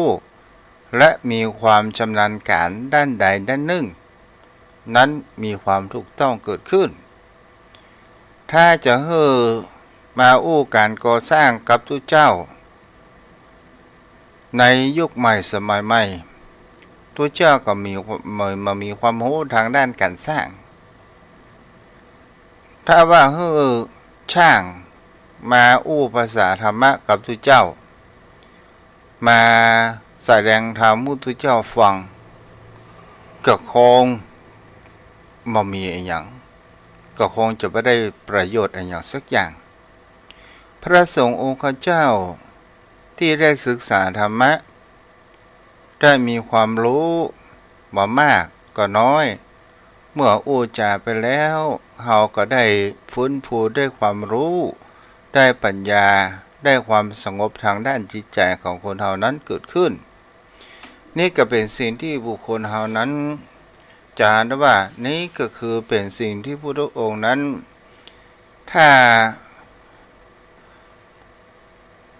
และมีความชำนาญการด้านใดด้านหนึ่งนั้นมีความถูกต้องเกิดขึ้นถ้าจะมาการก่อสร้างกับทุกเจ้าในยุคใหม่สมัยใหม่ตัวเจ้าก็มีความรู้ทางด้านการสร้างถ้าว่าช่างมาภาษาธรรมะกับตัวเจ้ามาแสดงธรรมมุตุเจ้าฟังก็คงบ่มีอย่างก็คงจะไม่ได้ประโยชน์อย่างสักอย่างพระสงฆ์องค์เจ้าที่ได้ศึกษาธรรมะได้มีความรู้บ่มากก็น้อยเมื่อจาไปแล้วเราก็ได้ฟื้นฟูด้วยความรู้ได้ปัญญาได้ความสงบทางด้านจิตใจของคนเรานั้นเกิดขึ้นนี่ก็เป็นสิ่งที่บุคคลเรานั้นจะเห็นว่านี่ก็คือเป็นสิ่งที่พระพุทธองค์นั้นถ้า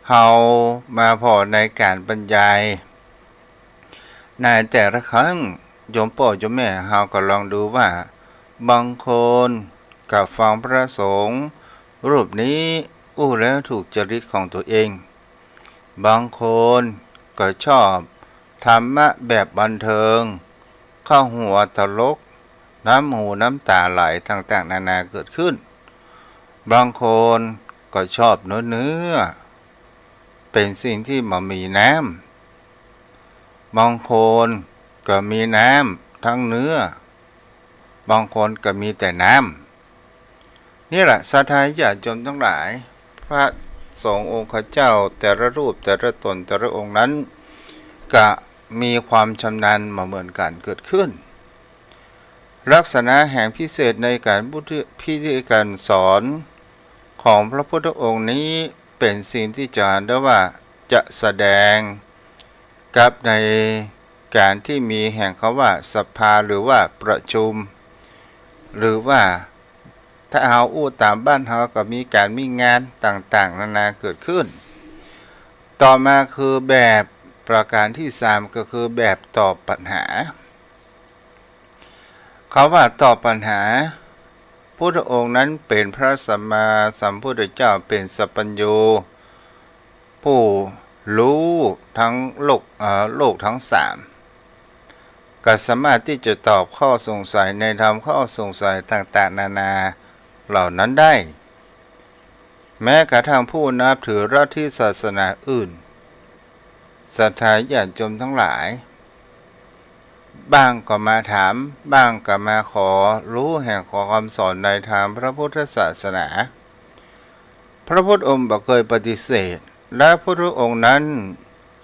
เรามาพอในการบรรยาย ในแต่ละครั้งโยมพ่อโยมแม่เราก็ลองดูว่าบางคนกับฟังพระสงฆ์รูปนี้อู้แล้วถูกจริตของตัวเองบางคนก็ชอบธรรมะแบบบันเทิงเข้าหัวตลกน้ำหูน้ำตาไหลต่างๆนานาเกิดขึ้นบางคนก็ชอบเนื้อเป็นสิ่งที่มันมีน้ำบางคนก็มีน้ำทั้งเนื้อบางคนก็มีแต่น้ำนี่แหละศรัทธาญาติโยมทั้งหลายพระสงฆ์องค์ข้าเจ้าแต่ละรูปแต่ละตนแต่ละองค์นั้นก็มีความชำนาญมาเหมือนกันเกิดขึ้นลักษณะแห่งพิเศษในการพิธีการสอนของพระพุทธองค์นี้เป็นสิ่งที่จะได้ว่าจะแสดงกับในการที่มีแห่งคำว่าสภาหรือว่าประชุมหรือว่าถ้าเอาอู้ตามบ้านเราก็มีการมีงานต่างๆนานาเกิดขึ้นต่อมาคือแบบประการที่3ก็คือแบบตอบปัญหาคำว่าตอบปัญหาพุทธองค์นั้นเป็นพระสัมมาสัมพุทธเจ้าเป็นสัพพัญญูผู้รู้ทั้งโลกทั้ง3ก็สามารถที่จะตอบข้อสงสัยในธรรมข้อสงสัยต่างๆนานาเหล่านั้นได้แม้กระทั่งผู้นับถือลัทธิศาสนาอื่นศรัทธาญาติโยมทั้งหลายบ้างก็มาถามบ้างก็มาขอรู้แห่งขอคำสอนในทางพระพุทธศาสนาพระพุทธองค์บ่เคยปฏิเสธและพระพุทธองค์นั้น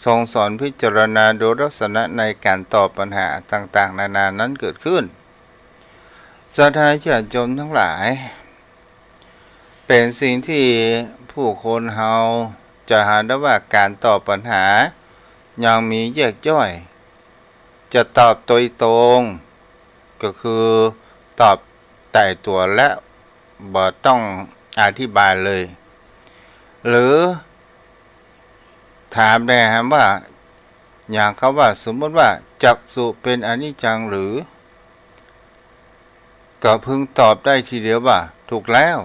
ทรงสอนพิจารณาดูลักษณะในการตอบปัญหาต่างๆนานานั้นเกิดขึ้นศรัทธาญาติโยมทั้งหลายเป็นสิ่งที่ผู้คนเฮาจะหาได้ว่าการตอบปัญหายังมีแยกย่อยจะตอบโดยตรงก็คือตอบแต่ตัวและบ่ต้องอธิบายเลยหรือถามได้ว่าอย่างเขาว่าสมมติว่าจักษุเป็นอนิจจังหรือก็พึงตอบได้ทีเดียวว่าถูกแล้ว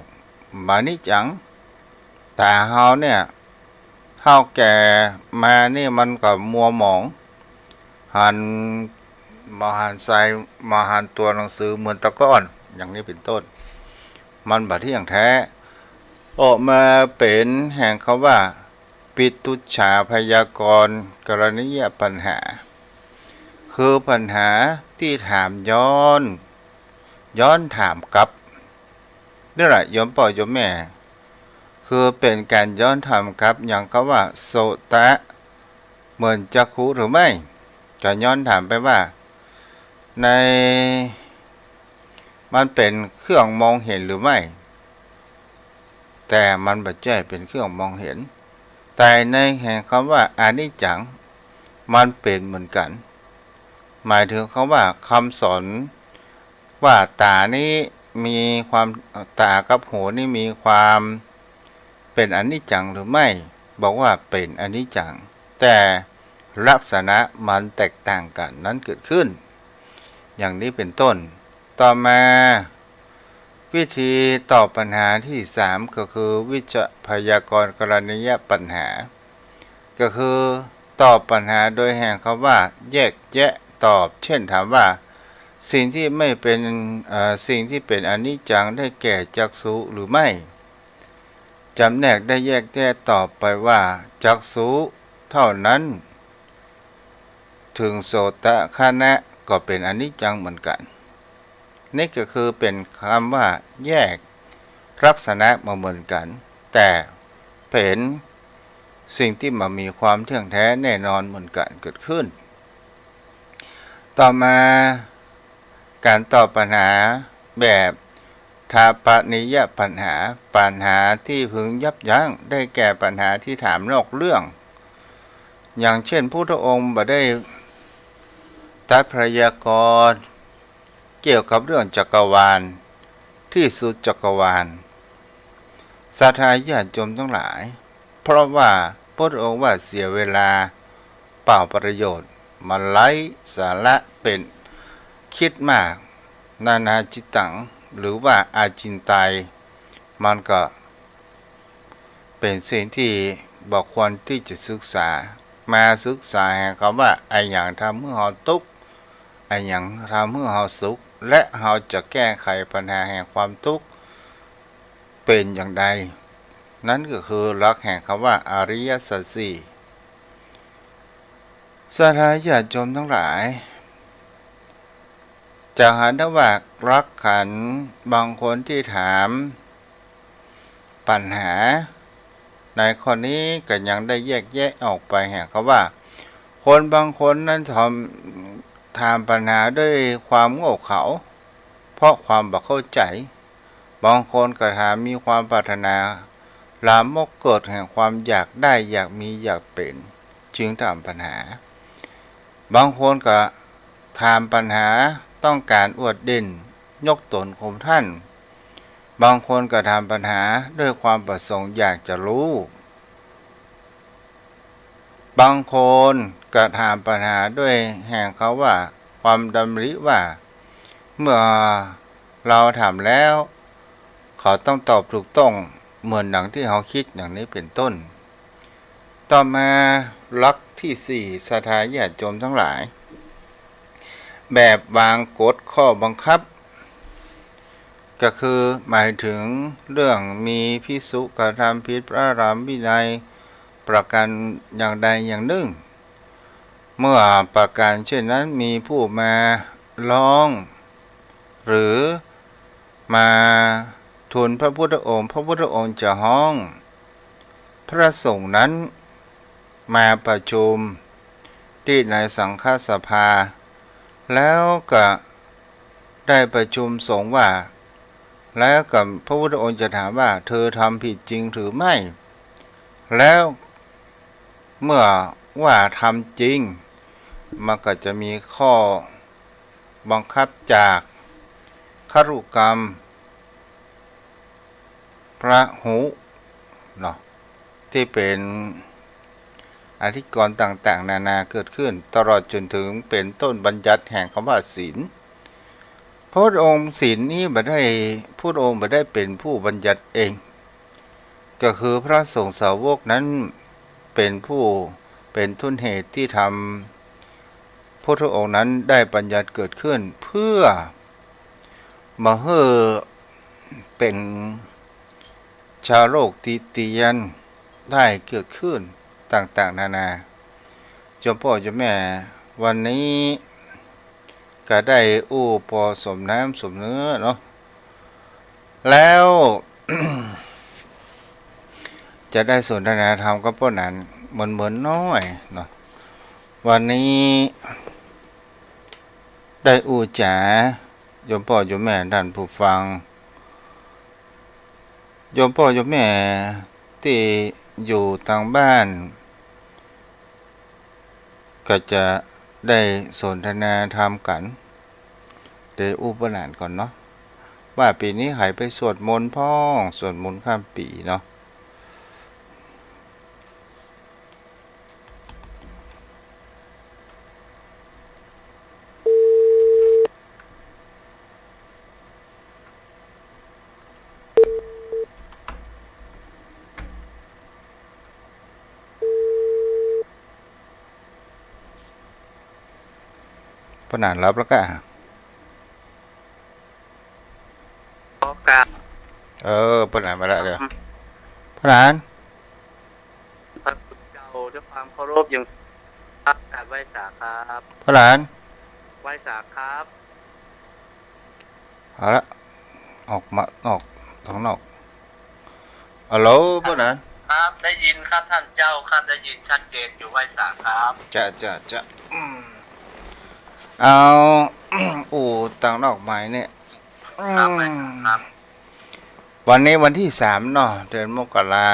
อนิจจังแต่เฮาเนี่ยเฮาแก่มานี่มันก็มัวหมองหันตัวหนังสือเหมือนตะก้อนอย่างนี้เป็นต้นมันบัดที่อย่างแท้ออกมาเป็นแห่งคำว่าปิตุจฉาพยากรณ์กรณียปัญหาคือปัญหาที่ถามย้อนถามกลับนี่แหละโยมพ่อโยมแม่คือเป็นการย้อนถามกลับอย่างคำว่าโสตะเหมือนจักขุหรือไม่ก็ย้อนถามไปว่าในมันเป็นเครื่องมองเห็นหรือไม่แต่มันบ่ใช่เป็นเครื่องมองเห็นแต่ในแห่งคำว่าอนิจจังมันเป็นเหมือนกันหมายถึงคำว่าคำสอนว่าตานี้มีความตากับหูนี่มีความเป็นอนิจจังหรือไม่บอกว่าเป็นอนิจจังแต่ลักษณะมันแตกต่างกันนั้นเกิดขึ้นอย่างนี้เป็นต้นต่อมาวิธีตอบปัญหาที่3ก็คือวิจพยากรณ์กรณียปัญหาก็คือตอบปัญหาโดยแห่งคำว่าแยกแยะตอบเช่นถามว่าสิ่งที่ไม่เป็นสิ่งที่เป็นอนิจจังได้แก่จักษุหรือไม่จำแนกได้แยกแยะตอบไปว่าจักษุเท่านั้นถึงโสตคานะก็เป็นอนิจจังเหมือนกันนี่ก็คือเป็นคำว่าแยกลักษณะมาเหมือนกันแต่เป็นสิ่งที่มันมีความเที่ยงแท้แน่นอนเหมือนกันเกิดขึ้นต่อมาการตอบปัญหาแบบทาปนิยปัญหาที่พึงยับยั้งได้แก่ปัญหาที่ถามนอกเรื่องอย่างเช่นพุทธองค์บ่ได้ตรัสพยากรณ์เกี่ยวกับเรื่องจักรวาลที่สุดจักรวาลศรัทธาญาติโยมทั้งหลายเพราะว่าพระองค์ว่าเสียเวลาเปล่าประโยชน์ มันไร้สาระเป็นคิดมากนานาจิตังหรือว่าอาจินไตยมันก็เป็นสิ่งที่บอกควรที่จะศึกษามาศึกษาแห่งคำว่าไอ้อย่างทำเมื่อเราทุกข์ไอ้อย่างทำเมื่อเราสุขและเราจะแก้ไขปัญหาแห่งความทุกข์เป็นอย่างใดนั่นก็คือหลักแห่งคำว่าอริยสัจสี่สาธารณชนทั้งหลายจะหันได้ว่ารักขันบางคนที่ถามปัญหาในข้อนี้ก็ยังได้แยกแยะออกไปแห่งคำว่าคนบางคนนั้นถามปัญหาด้วยความโง่เขลาเพราะความบ่เข้าใจบางคนก็ถามมีความปรารถนาลามกเกิดแห่งความอยากได้อยากมีอยากเป็นจึงถามปัญหาบางคนก็ถามปัญหาต้องการอวดเด่นยกตนข่มท่านบางคนก็ถามปัญหาด้วยความประสงค์อยากจะรู้บางคนก็ถามปัญหาด้วยแห่งเขาว่าความดำริว่าเมื่อเราถามแล้วเขาต้องตอบถูกต้องเหมือนดังที่เขาคิดอย่างนี้เป็นต้นต่อมาลักที่สี่สถาญาติโยมทั้งหลายแบบวางกฎข้อบังคับก็คือหมายถึงเรื่องมีภิกษุกระทำผิดพระธรรมวินัยประการอย่างใดอย่างหนึ่งเมื่อประการเช่นนั้นมีผู้มาร้องหรือมาทูลพระพุทธองค์พระพุทธองค์จะห้องพระสงฆ์นั้นมาประชุมที่ในสังฆสภาแล้วก็ได้ประชุมสงฆ์ว่าแล้วกับพระพุทธองค์จะถามว่าเธอทำผิดจริงหรือไม่แล้วเมื่อว่าทำจริงมันก็จะมีข้อบังคับจากครุกรรมพระหุเนาะที่เป็นอธิกรณ์ต่างๆนานาเกิดขึ้นตลอดจนถึงเป็นต้นบัญญัติแห่งคำว่าศีลพระองค์ศีลนี้พระองค์ไม่ได้เป็นผู้บัญญัติเองก็คือพระสงฆ์สาวกนั้นเป็นผู้เป็นต้นเหตุที่ทำพระองค์นั้นได้บัญญัติเกิดขึ้นเพื่อมาให้เป็นชาวโลกติเตียนได้เกิดขึ้นต่างๆนานาเจ้าพ่อเจ้าแม่วันนี้ก็ได้พอสมน้ำสมเนื้อเนาะแล้ว จะได้สนทนาธรรมกับพวกนั้นเหมือนน้อยเนาะวันนี้ได้จ๋าโยมพ่อโยมแม่ท่านผู้ฟังโยมพ่อโยมแม่ที่อยู่ทางบ้านก็จะได้สนทนาธรรมกันเดี๋ยวประหลานก่อนเนาะว่าปีนี้ใครไปสวดมนต์พ้องสวดมนต์ข้ามปีเนาะประหลานรับแล้วก็ประหลานมาแล้วเดี๋ยวประหลานพระคุณเจ้าด้วยความเคารพอย่างการไหว้สาครับประหลานไหว้สาครับเอาละออกทางนอกฮัลโหลประหลานครับได้ยินครับท่านเจ้าครับได้ยินชัดเจนอยู่ไหว้สาครับจะเอาต่างนอกไม้เนี่ยครับวันนี้วันที่3เนาะเดือนมกรา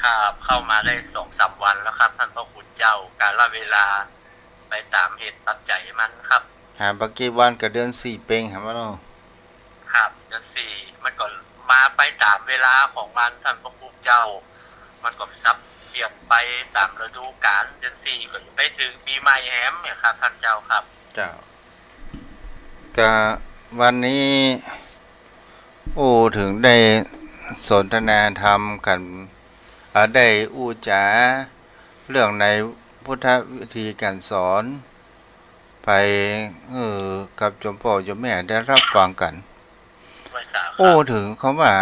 ครับเข้ามาได้2-3 วันแล้วครับท่านพระคุณเจ้าการละเวลาไปตามเหตุปัจจัยมันครับปักกี้วันกับเดือน4เป่งหามาเนาะครับเดือน4มันก็มาไปตามเวลาของมันท่านพระคุณเจ้ามันก็ซับ เปลี่ยนไปตามฤดูกาลจนสี่ก็ไปถึงปีใหม่แฮมเนี่ยครับท่านเจ้าครับเจ้าก็วันนี้ถึงได้สนทนาธรรมกันได้จาเรื่องในพุทธวิธีการสอนไปกับจมพ่อจมแม่ได้รับฟังกันถึงเขาว่า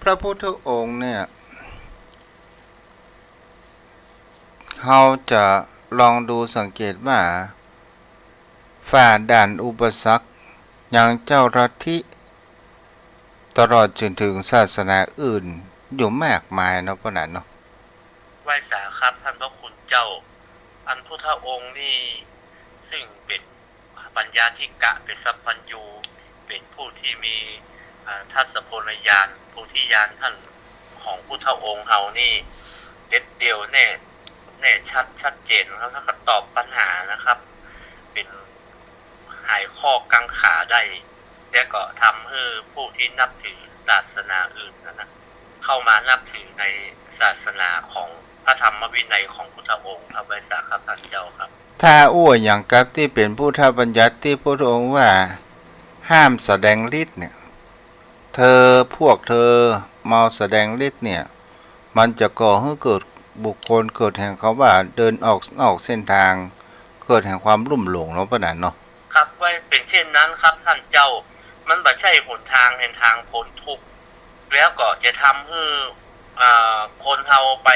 พระพุทธองค์เนี่ยเขาจะลองดูสังเกตว่าฝ่าด่านอุปสรรคอย่างเจ้าลัทธิตลอดจนถึงศาสนาอื่นอยู่มากมายเนาะพ่อหนันเนาะไหว้สาครับท่านพระคุณเจ้าอันพุทธองค์นี่ซึ่งเป็นปัญญาธิกะเป็นสัพพัญญูเป็นผู้ที่มีทัศโพลญาณผู้ที่ญาณท่านของพุทธองค์เฮานี่เด็ดเดียวแน่ชัดเจนแล้วก็ตอบปัญหานะครับเป็นหายข้อกังขาได้และก็ทำให้ผู้ที่นับถือศาสนาอื่นนะเข้ามานับถือในศาสนาของพระธรรมวินัยของพุทธองค์พระไวสาขท่านเจ้าครับถ้าอย่างกับที่เป็นพุทธบัญญัติที่พระองค์ว่าห้ามแสดงฤทธิ์เนี่ยพวกเธอมาแสดงฤทธิ์เนี่ยมันจะก่อให้เกิดบุคคลเกิดแห่งเขาว่าเดินออกเส้นทางเกิดแห่งความลุ่มหลงเนาะพ่อหนันเนาะครับไว้เป็นเช่นนั้นครับท่านเจ้ามันไม่ใช่หนทางแห่งทางพ้นทุกข์แล้วก็จะทำให้คนเฮาไป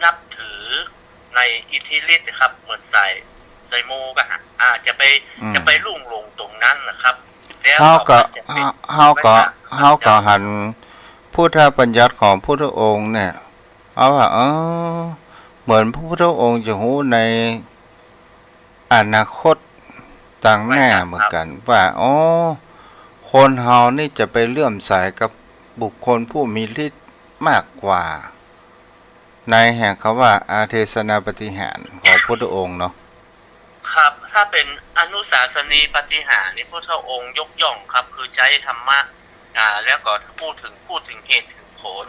นับถือในอิทธิฤทธิ์ครับเหมือนใส่โมก็จะไปลุ่มหลงตรงนั้นนะครับแล้วเฮาก็หันพุทธบัญญัติของพุทธองค์เนี่ยเอาว่าเหมือนพระพุทธองค์จะรู้ในอนาคตต่างหน้าเหมือนกันว่าคนเฮานี่จะไปเลื่อมใสกับบุคคลผู้มีฤทธิ์มากกว่าในแห่งคำว่าอาเทศนาปฏิหารของพุทธองค์เนาะครับถ้าเป็นอนุสาสนีปฏิหารนี่พุทธองค์ยกย่องครับคือใช้ธรรมะแล้วก็พูดถึงเหตุถึงผล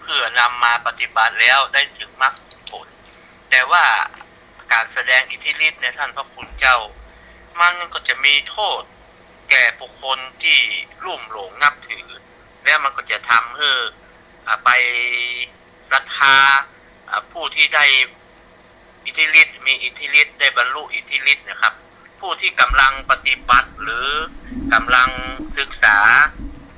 เพื่อนำมาปฏิบัติแล้วได้ถึงมรรคผลแต่ว่าการแสดงอิทธิฤทธิ์ในท่านพระคุณเจ้ามันก็จะมีโทษแก่บุคคลที่ลุ่มหลงนับถือแล้วมันก็จะทำให้ไปศรัทธาผู้ที่ได้อิทธิฤทธิ์มีอิทธิฤทธิ์ได้บรรลุอิทธิฤทธิ์นะครับผู้ที่กำลังปฏิบัติหรือกำลังศึกษา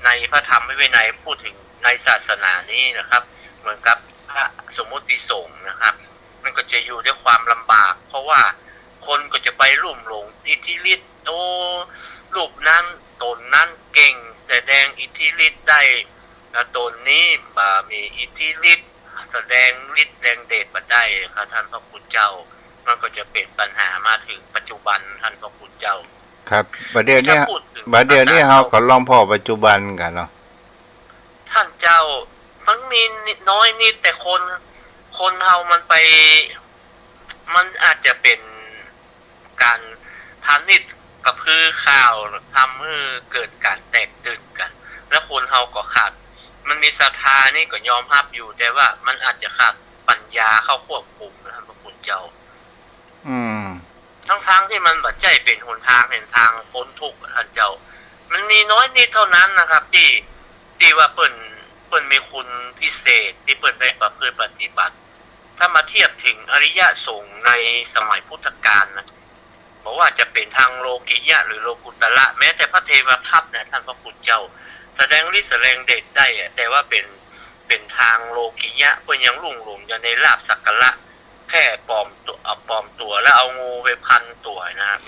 ในพระธรรมวินัยพูดถึงในศาสนานี้นะครับเหมือนกับพระสมมุติสงฆ์นะครับมันก็จะอยู่ด้วยความลำบากเพราะว่าคนก็จะไปลุ่มหลงอิทธิฤทธิ์รูปนั้นตนนั้นเก่งแสดงอิทธิฤทธิ์ได้ตนนี้มีอิทธิฤทธิ์แสดงฤทธิ์แดงเดชมาได้ครับท่านพระคุณเจ้ามันก็จะเป็นปัญหามาถึงปัจจุบันท่านพระคุณเจ้าครับประเดี๋ยวนี้เฮาก็ลองพอปัจจุบันกันเนาะท่านเจ้ามันมีน้อยนิดแต่คนเฮามันอาจจะเป็นการพาณิชย์กับพือข่าวทำให้เกิดการแตกตื่นกันแล้วคนเฮาก็ขาดมันมีศรัทธานี่ก็ยอมรับอยู่แต่ว่ามันอาจจะขาดปัญญาเข้าควบคุมนะท่านพระคุณเจ้าทั้งที่มันบัดใจเป็นหนทางเห็นทางพ้นทุกข์ท่านเจ้ามันมีน้อยนิดเท่านั้นนะครับที่ว่าเปิ้นมีคุณพิเศษที่เปิ้นได้ประพฤติปฏิบัติถ้ามาเทียบถึงอริยสงฆ์ในสมัยพุทธกาลนะบอกว่าจะเป็นทางโลกิยะหรือโลกุตระแม้แต่พระเทวทัพเนี่ยท่านพระคุณเจ้าแสดงฤทธิ์แสดงเดชได้แต่ว่าเป็นทางโลกิยะเพิ่นยังลุ่มหลงอยู่ในลาภสักการะแค่ปลอมตัวแล้วเอางูไปพันตัวนะ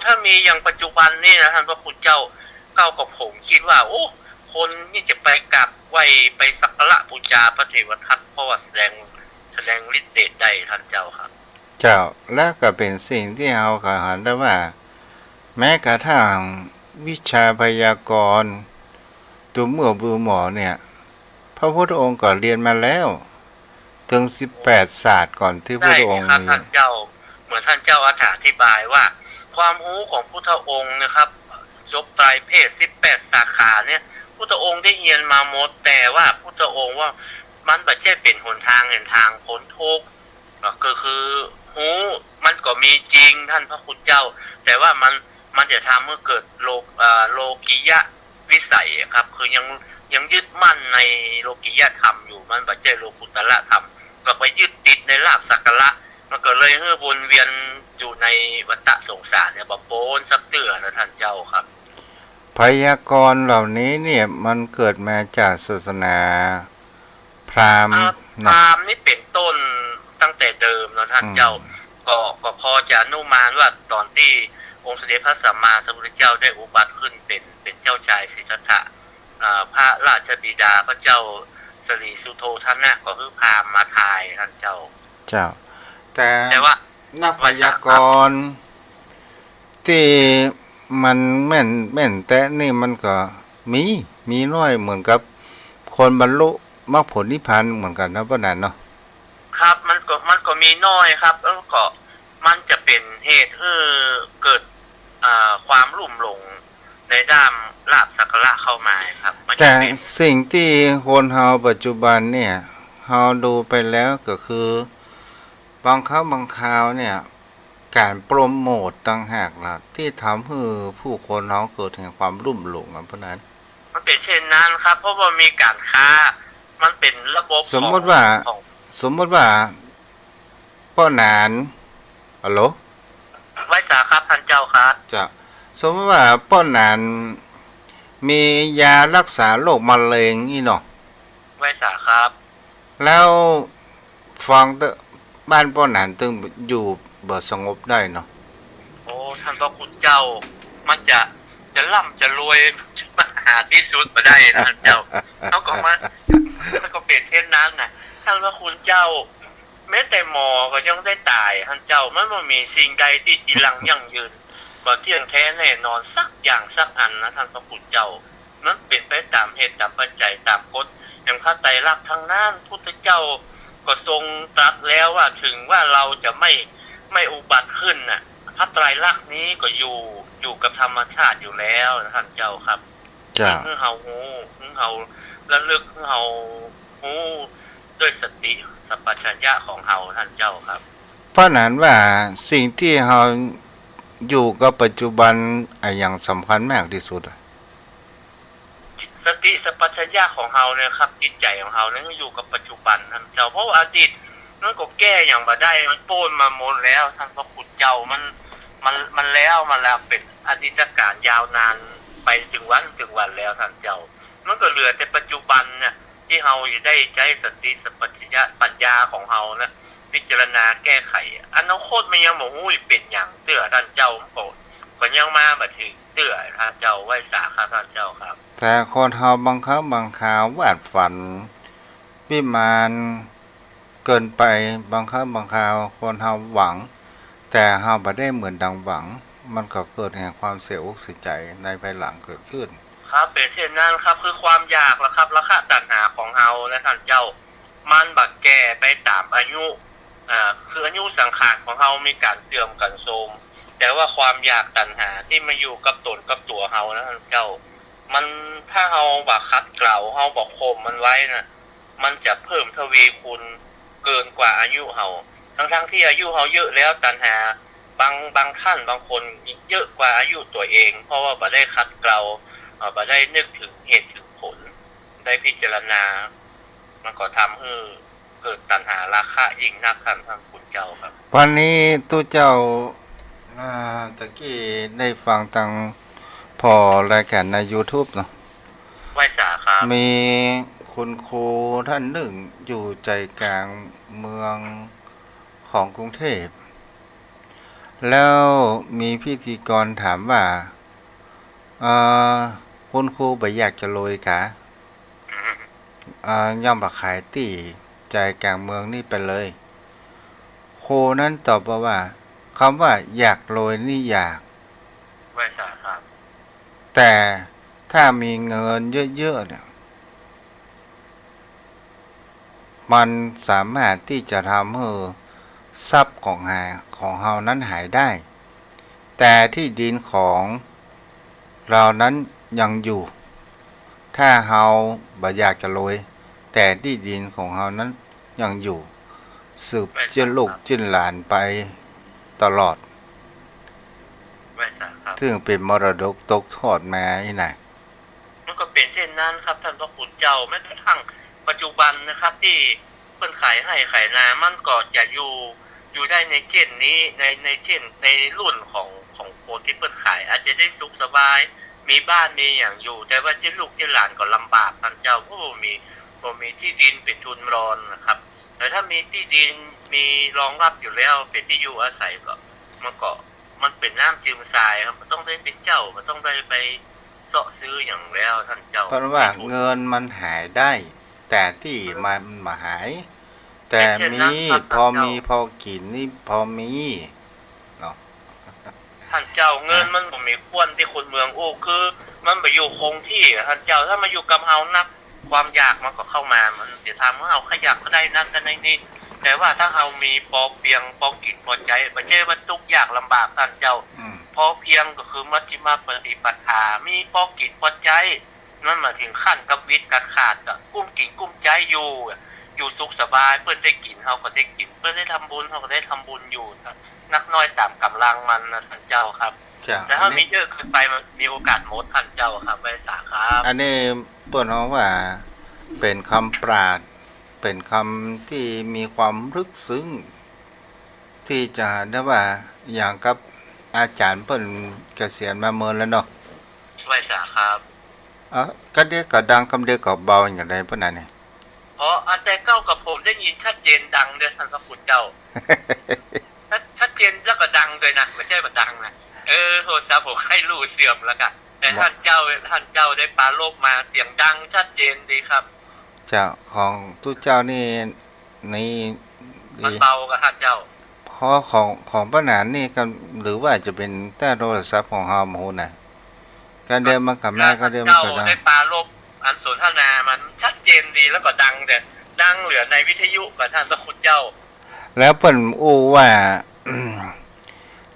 ถ้ามีอย่างปัจจุบันนี่นะท่านพระคุณเจ้าก้าวกับผมคิดว่าคนนี่จะไปกราบไหว้ไปสักการะบูชาพระเทวทัตเพราะว่าแสดงฤทธิ์เดชได้ท่านเจ้าครับเจ้าและก็เป็นสิ่งที่เราก็เห็นได้ว่าแม้กระทั่งวิชาพยากรณ์ตัวเมื่อบูหมอเนี่ยพระพุทธองค์ก็เรียนมาแล้วถึง18ศาสตร์ก่อนที่พระพุทธองค์มีท่านเจ้าเหมือนท่านเจ้าอธิบายว่าความรู้ของพุทธองค์นะครับจบไตรเพศ18สาขาเนี่ยพุทธองค์ได้เรียนมาหมดแต่ว่าพุทธองค์ว่า มันบ่ใช่เป็นหนทางเห็นทางพ้นทุกข์ก็คือหูมันก็มีจริงท่านพระคุณเจ้าแต่ว่ามันจะทำให้เกิดโลกียะวิสัยครับคือยังยึดมั่นในโลกียธรรมอยู่มันบ่ใช่โลกุตละธรรมก็ไปยึดติดในลาภสักการะมันก็เลยให้วนเวียนอยู่ในวัฏสงสารเนี่ยบ่โปนสักเตือนะท่านเจ้าครับพยากรณ์เหล่านี้เนี่ยมันเกิดมาจากศาสนาพราหมณ์พราหมณ์นี่เป็นต้นตั้งแต่เดิมนะท่านเจ้าก็พอจะอนุมานว่าตอนที่องค์สมเด็จพระสัมมาสัมพุทธเจ้าได้อุบัติขึ้นเป็นเจ้าชายสิทธัตถะพระราชบิดาพระเจ้าสิริสุโธทนะก็คือพราหมณ์มาทายท่านเจ้าแต่ว่านักพยากรณ์ที่มันแม่นแต่นี่มันก็มีน้อยเหมือนกับคนบรรลุมรรคผลนิพพานเหมือนกันนะพ่อนันเนาะครับมันก็มีน้อยครับแล้วก็มันจะเป็นเหตุให้เกิดความลุ่มหลงในด้านลาภสักการะเข้ามาครับแต่สิ่งที่คนเฮาปัจจุบันเนี่ยเฮาดูไปแล้วก็คือบางครั้งบางคราวเนี่ยการโปรโมตต่างหากล่ะที่ทำให้ผู้คนเฮาเกิดแห่งความลุ่มหลงเพราะนั้นมันเป็นเช่นนั้นครับเพราะว่ามีการค้ามันเป็นระบบสมมติว่าป้อนานฮัลโหลไว้สาครับท่านเจ้าครับจะสมมติว่าป้อนานมียารักษาโรคมะเร็งนี่เนาะไว้สาครับแล้วฟังบ้านป้อนานตึงอยู่บ่สงบได้เนาะโอ้ท่านพระคุณเจ้ามันจะร่ำจะรวยหาที่สุดมาได้ท่านเจ้าเขาก็มาแล้วก็เปลี่ยนเช่นนั้นนะท่านพระคุณเจ้าแม้แต่หมอก็ยังได้ตายท่านเจ้ามันบ่มีสิ่งใดที่จีรังยั่งยืนบ่เที่ยงแท้แน่นอนสักอย่างสักอันนะท่านพระคุณเจ้ามันเป็นไปตามเหตุตามปัจจัยตามกฎแห่งพระไตรลักษณ์ทั้งนั้นพุทธเจ้าก็ทรงตรัสแล้วว่าถึงว่าเราจะไม่อุบัติขึ้นน่ะพระไตรลักษณ์นี้ก็อยู่กับธรรมชาติอยู่แล้วท่านเจ้าครับคือเฮาฮู้คือเฮาระลึกคือเฮาฮู้ด้วยสติสัมปชัญญะของเฮาท่านเจ้าครับเพราะนั้นว่าสิ่งที่เฮาอยู่กับปัจจุบันอย่างสำคัญมากที่สุดสติสัมปชัญญะของเฮาเนี่ยครับจิตใจของเฮานั้นอยู่กับปัจจุบันท่านเจ้าเพราะว่าอดีตมันก็แก้อย่างบ่ได้มันโป้นมาหมดแล้วท่านพระคุณเจ้ามันแล้วเป็นอดีตการยาวนานไปถึงวันแล้วท่านเจ้ามันก็เหลือแต่ปัจจุบันเนี่ยที่เฮาอยู่ได้ใช้สติสัมปชัญญะปัญญาของเฮานะพิจารณาแก้ไขอนาคตมันยังบ่ฮู้เป็นหยังเตื้อท่านเจ้าก็ยังมาบ่ถึงเตื้อท่านเจ้าไว้สาครับท่านเจ้าครับแต่คนเฮาบางครั้งบางคราววาดฝันวิมานเกินไปบางครั้งบางคราวคนเฮาหวังแต่เฮาบ่ได้เหมือนดังหวังมันก็เกิดแห่งความเสียอกเสียใจในภายหลังเกิดขึ้นครับเป็นเช่นนั้นครับคือความอยากล่ะครับราคะตัณหาของเฮาและท่านเจ้ามันบักแก่ไปตามอายุคืออายุสังขารของเฮามีการเสื่อมกันโทรมแต่ว่าความอยากตัณหาที่มาอยู่กับตนกับตัวเฮานะท่านเจ้ามันถ้าเฮาบ่คัดเกลาเฮาบ่ข่มมันไว้น่ะมันจะเพิ่มทวีคูณเกินกว่าอายุเฮาทั้งที่อายุเฮาเยอะแล้วตัณหาบางท่านบางคนเยอะกว่าอายุตัวเองเพราะว่าบ่ได้คัดเกลาบ่ได้นึกถึงเหตุถึงผลได้พิจารณามันก็ทำให้เกิดตัณหาราคะยิ่งนักท่านคุณเจ้าครับวันนี้ตู้เจ้าตะกี้ได้ฟังทางพอรายการใน YouTube เนาะไว้สาครับมีคุณครูท่านหนึ่งอยู่ใจกลางเมืองของกรุงเทพแล้วมีพิธีกรถามว่าคุณครูบ่อยากจะโรยกะย่อมบ่ขายตี้ใจกลางเมืองนี่ไปเลยครูนั้นตอบว่าคำว่าอยากโรยนี่อยากไว้สาครับแต่ถ้ามีเงินเยอะๆเนี่ยมันสามารถที่จะทำให้ทรัพย์ของเฮานั้นหายได้แต่ที่ดินของเรานั้นยังอยู่ถ้าเฮาบ่อยากจะโรย แต่ที่ดินของเรานั้นยังอยู่สืบไม่เจ้าลูกทราบครับเจ้าหลานไปตลอดไม่ทราบครับซึ่งเป็นมรดกตกทอดมาอีไหนมันก็เป็นเช่นนั้นครับท่านพระคุณเจ้าแม้กระทั่งปัจจุบันนะครับที่เพิ่นขายให้ขายนามันก็จะอยู่ได้ในเช่นนี้ในเช่นในรุ่นของคนที่เพิ่นขายอาจจะได้สุขสบายมีบ้านมีอย่างอยู่แต่ว่าเจ้าลูกเจ้าหลานก็ลำบากท่านเจ้าเพราะบ่มีที่ดินเป็นทุนรอนนะครับแต่ถ้ามีที่ดินมีรองรับอยู่แล้วเป็นที่อยู่อาศัยก็มันก็มันเป็นน้ำจืมทรายครับมันต้องได้เป็นเจ้ามันต้องได้ไปเสาะซื้ออย่างแล้วท่านเจ้าเพราะว่าเงินมันหายได้ แต่ที่มันมาหาย แต่มีพอมีพอกินนี่พอมีเนาะท่านเจ้าเงินมันบ่มีควรที่คนเมืองโอ้คือมันไปอยู่คงที่ท่านเจ้าถ้ามาอยู่กับเฮานักความอยากมันก็เข้ามามันเสียทางว่าเอาขยักก็ได้นั่นก็ได้นี่แต่ว่าถ้าเฮามีพอเพียงพอกินพอใจบ่ใช่ว่าทุกข์ยากลำบากท่านเจ้าพอเพียงก็คือมัชฌิมาปฏิปทามีพอกินพอใจนั่นหมายถึงขั้นกับวิตกับขาดก็กุ้มกินกุ้มใจอยู่สุขสบายเพื่อนได้กินเฮาก็ได้กินเพื่อนได้ทำบุญเฮาก็ได้ทำบุญอยู่นักน้อยตามกำลังมันนะท่านเจ้าครับแต่ถ้ามีเยอะเกินไปมันมีโอกาสหมดท่านเจ้าครับไว้สาครับอันนี้เปิ้นว่าเป็นคำปราชญ์เป็นคำที่มีความลึกซึ้งที่จะได้ว่าอย่างกับอาจารย์เปิ้นเกษียณมาเมินแล้วเนาะไว้สาครับก็เด็กก็ดังคำเด็กก็เบาอย่างไรเปิ้นน่ะนี่เพราะอันแต่เก้ากับผมได้ยินชัดเจนดังเด้อท่านพระคุณเจ้าชัดเจนแล้วก็ดังด้วยนะไม่ใช่ว่าดังนะโทรศัพท์ผมให้รูเสื่อมแล้วกันแต่ท่านเจ้าได้ปราโลกมาเสียงดังชัดเจนดีครับเจ้าของทุกเจ้านี่มันเบากับท่านเจ้าเพราะของป้าหนานนี่ก็หรือว่าจะเป็นแต่โทรศัพท์ของเฮาหมู่น่ะการเดินมากับแม่ก็เดินมากับได้ปราโลกอันสนทนามันชัดเจนดีแล้วก็ดังแต่ดังเหลือในวิทยุกับท่านพระคุณเจ้าแล้วเปิ้นอู้ว่า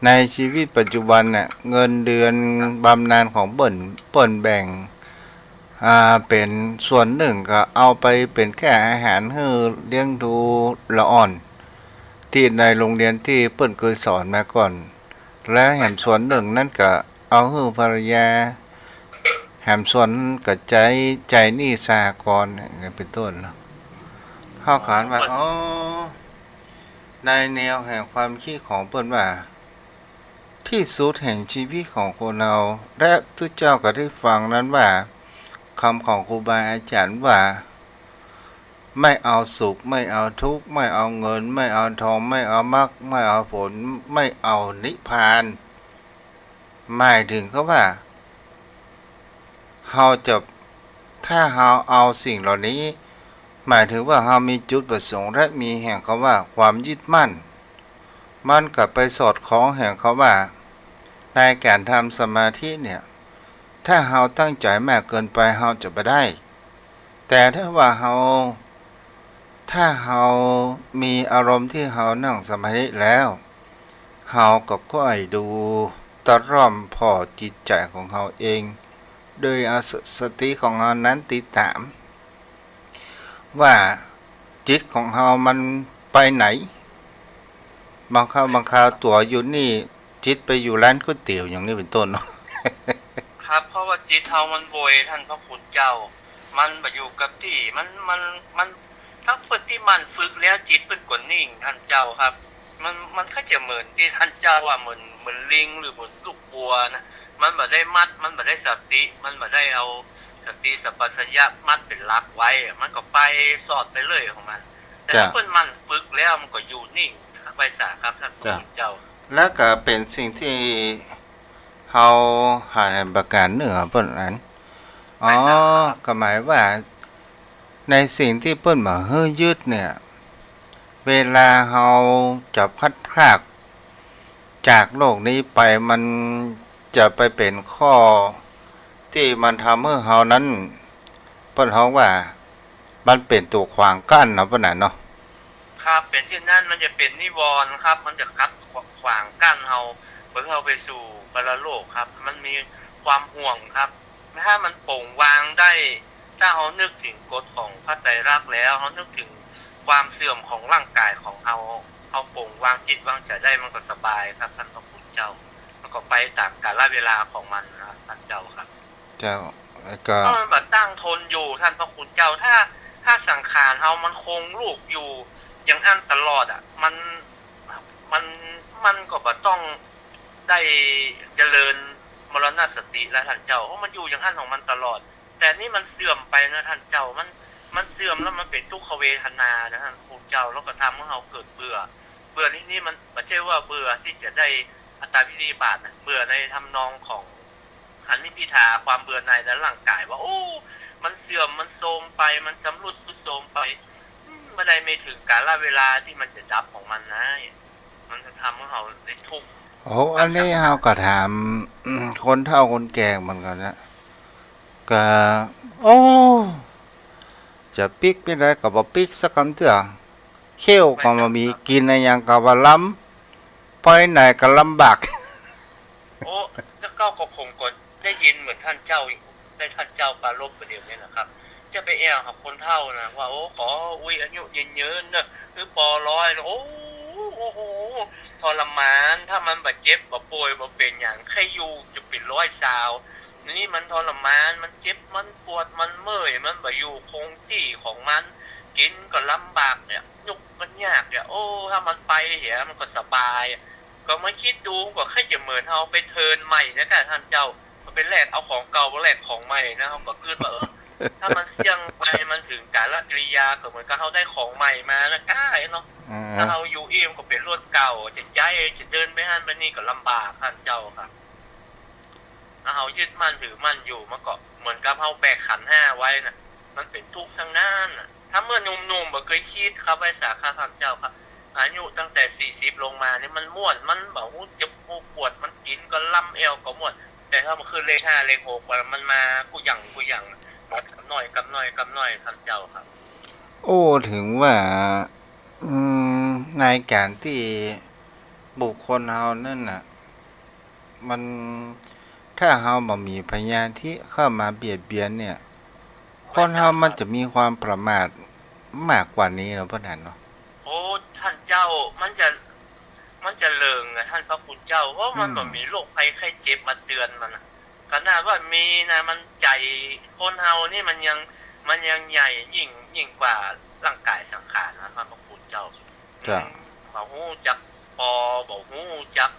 ในชีวิตปัจจุบันน่ะเงินเดือนบำนาญของเปิ้นแบ่งเป็นส่วนหนึ่งก็เอาไปเป็นแค่อาหารให้เลี้ยงดูละอ่อนที่ในโรงเรียนที่เปิ้นเคยสอนมาก่อนและแหมส่วนหนึ่งนั่นก็เอาให้ภรรยาแหมส่วนก็ใจหนี้สหกรณ์นี่เป็นต้นเนาะเฮาขานว่าอ๋อในแนวแห่งความคิดของเปิ้นว่าที่สุดแห่งชีวิตของคนเราและทุกเจ้าก็ได้ฟังนั้นว่าคำของครูบาอาจารย์ว่าไม่เอาสุขไม่เอาทุกข์ไม่เอาเงินไม่เอาทองไม่เอามรรคไม่เอาผลไม่เอานิพพานหมายถึงเขาว่าเราจะถ้าเราเอาสิ่งเหล่านี้หมายถึงว่าเรามีจุดประสงค์และมีแห่งเขาว่าความยึดมั่นมันกลับไปสอดคล้องแห่งเขาว่าในการทำสมาธิเนี่ยถ้าเราตั้งใจมากเกินไปเราจะไม่ได้แต่ถ้าว่าถ้าเรามีอารมณ์ที่เรานั่งสมาธิแล้วเราก็ค่อยดูตะร่อมพอจิตใจของเราเองโดยเอาสติของเรานั้นติดตามว่าจิตของเรามันไปไหนบางคราวตัวอยู่นี่จิตไปอยู่ร้านก๋วยเตี๋ยวอย่างนี้เป็นต้นเนาะครับเพราะว่าจิตเฮามันโวยท่านพระคุณเจ้ามันบ่อยู่กับที่มันถ้าเพิ่นที่มันฝึกแล้วจิตเพิ่นก็นิ่งท่านเจ้าครับมันก็จะเหมือนที่ท่านเจ้าว่าเหมือนลิงหรือเหมือนลูกวัวนะมันบ่ได้มัดมันบ่ได้สติมันบ่ได้เอาสติสัมปชัญญะมัดเป็นหลักไว้มันก็ไปสอดไปเลยของมันแต่ถ้าเพิ่นมันฝึกแล้วมันก็อยู่นิ่งไว้ซะครับท่านพระคุณเจ้าแล้วก็เป็นสิ่งที่เฮาหาในประการเหนือเปิ้นนั้นก็หมายว่าในสิ่งที่เปิ้นมาเฮ้ยยึดเนี่ยเวลาเฮาจะพัดพรากจากโลกนี้ไปมันจะไปเป็นข้อที่มันทำให้เฮานั้นเปิ้นเฮาว่ามันเป็นตัวขวางกั้นเนาะเปิ้นน่ะเนาะครับเป็นเช่นนั้นมันจะเป็นนิวรณ์ครับมันจะคัดขวางกั้นเฮาเพื่อเฮาไปสู่ปรโลกครับมันมีความห่วงครับถ้ามันโปร่งวางได้ ถ้าเขานึกถึงกฎของพระไตรลักษณ์แล้วเขานึกถึงความเสื่อมของร่างกายของเขาปลงวางจิตวางใจได้มันก็สบายครับท่านพระคุณเจ้ามันก็ไปตามกาลเวลาของมันนะครับท่านเจ้าครับเจ้าก็ เพราะมันแบบตั้งทนอยู่ท่านพระคุณเจ้าถ้าสังขารเฮามันคงลูกอยู่อย่างอันตลอดอ่ะมันมันก็บ่ต้องได้เจริญมรณสติแล้วท่านเจ้าเพราะมันอยู่อย่างอันของมันตลอดแต่นี่มันเสื่อมไปนะท่านเจ้ามันเสื่อมแล้วมันเป็นทุกขเวทนานะท่านพระคุณเจ้าแล้วก็ทำให้เราเกิดเบื่อนี่มันไม่ใช่ว่าเบื่อที่จะได้อัตตาพิริบาตนะเบื่อในทำนองของหันนิพิทาความเบื่อในและร่างกายว่าโอ้มันเสื่อมมันโทรมไปมันสำรุดสุดโทรมไปไม่ได้ไม่ถึงกาลเวลาที่มันจะดับของมันนะมันจะทำให้เราได้ทุกข์โอ้อันนี้เฮาก็ถามคนเฒ่าคนแก่เหมือนกันนะก็โอ้จะปิกเป็นไรก็บ่ปิกสักคำเถื่อเขี้ยวก็บ่มีกินอะไรหยังก็บ่ล้ำไปไหนก็ลำบาก โอ้แล้วก็คงกดได้ยินเหมือนท่านเจ้าได้ท่านเจ้าปรารภประเดี๋ยวนี้นะครับจะไปแอวกับคนเฒ่านะว่าโอ้ขออายุยืนๆนะหรือปอร้อยโอ้โหทรมานถ้ามันบาดเจ็บบ่ป่วยบ่เป็นอย่างใครอยู่จะเป็นร้อยซาวนี่มันทรมานมันเจ็บมันปวดมันเมื่อยมันบ่อยู่คงที่ของมันกินก็ลำบากเนี่ยยุกมันยากเนี่ยโอ้ถ้ามันไปเหียมันก็สบายก็มาคิดดูก็แค่จะเหมือนเอาไปเทิร์นใหม่นะค่ะท่านเจ้ามันเป็นแลกเอาของเก่ามาแลกของใหม่นะครับก็คือว่าถ้ามันเสี่ยงไปมันถึงกาลกิริยาก็เหมือนกับเขาได้ของใหม่มาแล้วได้เนาะถ้าเราอยู่เองก็เป็นรถเก่าจะใจจะเดินไปหันไปนี่ก็ลำบากท่านเจ้าครับถ้าเขายึดมั่นถือมั่นอยู่มันก็เหมือนกับเขาแบกขันห้าไว้น่ะมันเป็นทุกข์ทั้งนั้นน่ะถ้าเมื่อหนุ่มๆบ่เคยคิดครับไว้สาขาท่านเจ้าครับอายุตั้งแต่40ลงมานี่มันม่วนมันแบบเจ็บปวดมันกินก็ล่ำเอวก็ม่วนแต่ถ้ามันขึ้นเลข5เลข6มันมากูหยั่งกับหน่อยท่านเจ้าครับโอ้ถึงว่าในการที่บุคคลเฮานั่นน่ะมันถ้าเฮาบ่มีพยานที่เข้ามาเบียดเบียนเนี่ยคนเฮามันจะมีความประมาทมากกว่านี้เนาะพ่อท่านเนาะโอ้ท่านเจ้ามันจะเลิงอะท่านพระคุณเจ้าเพราะมันบ่มีโรคภัยไข้เจ็บมาเตือนมันนะขนาดว่ามีนะมันใจคนเฮานี่มันยังใหญ่ยิ่งกว่าร่างกายสังขารนะท่านพระคุณเจ้าจ้ะบ่ฮู้จักพอบ่ฮู้จัก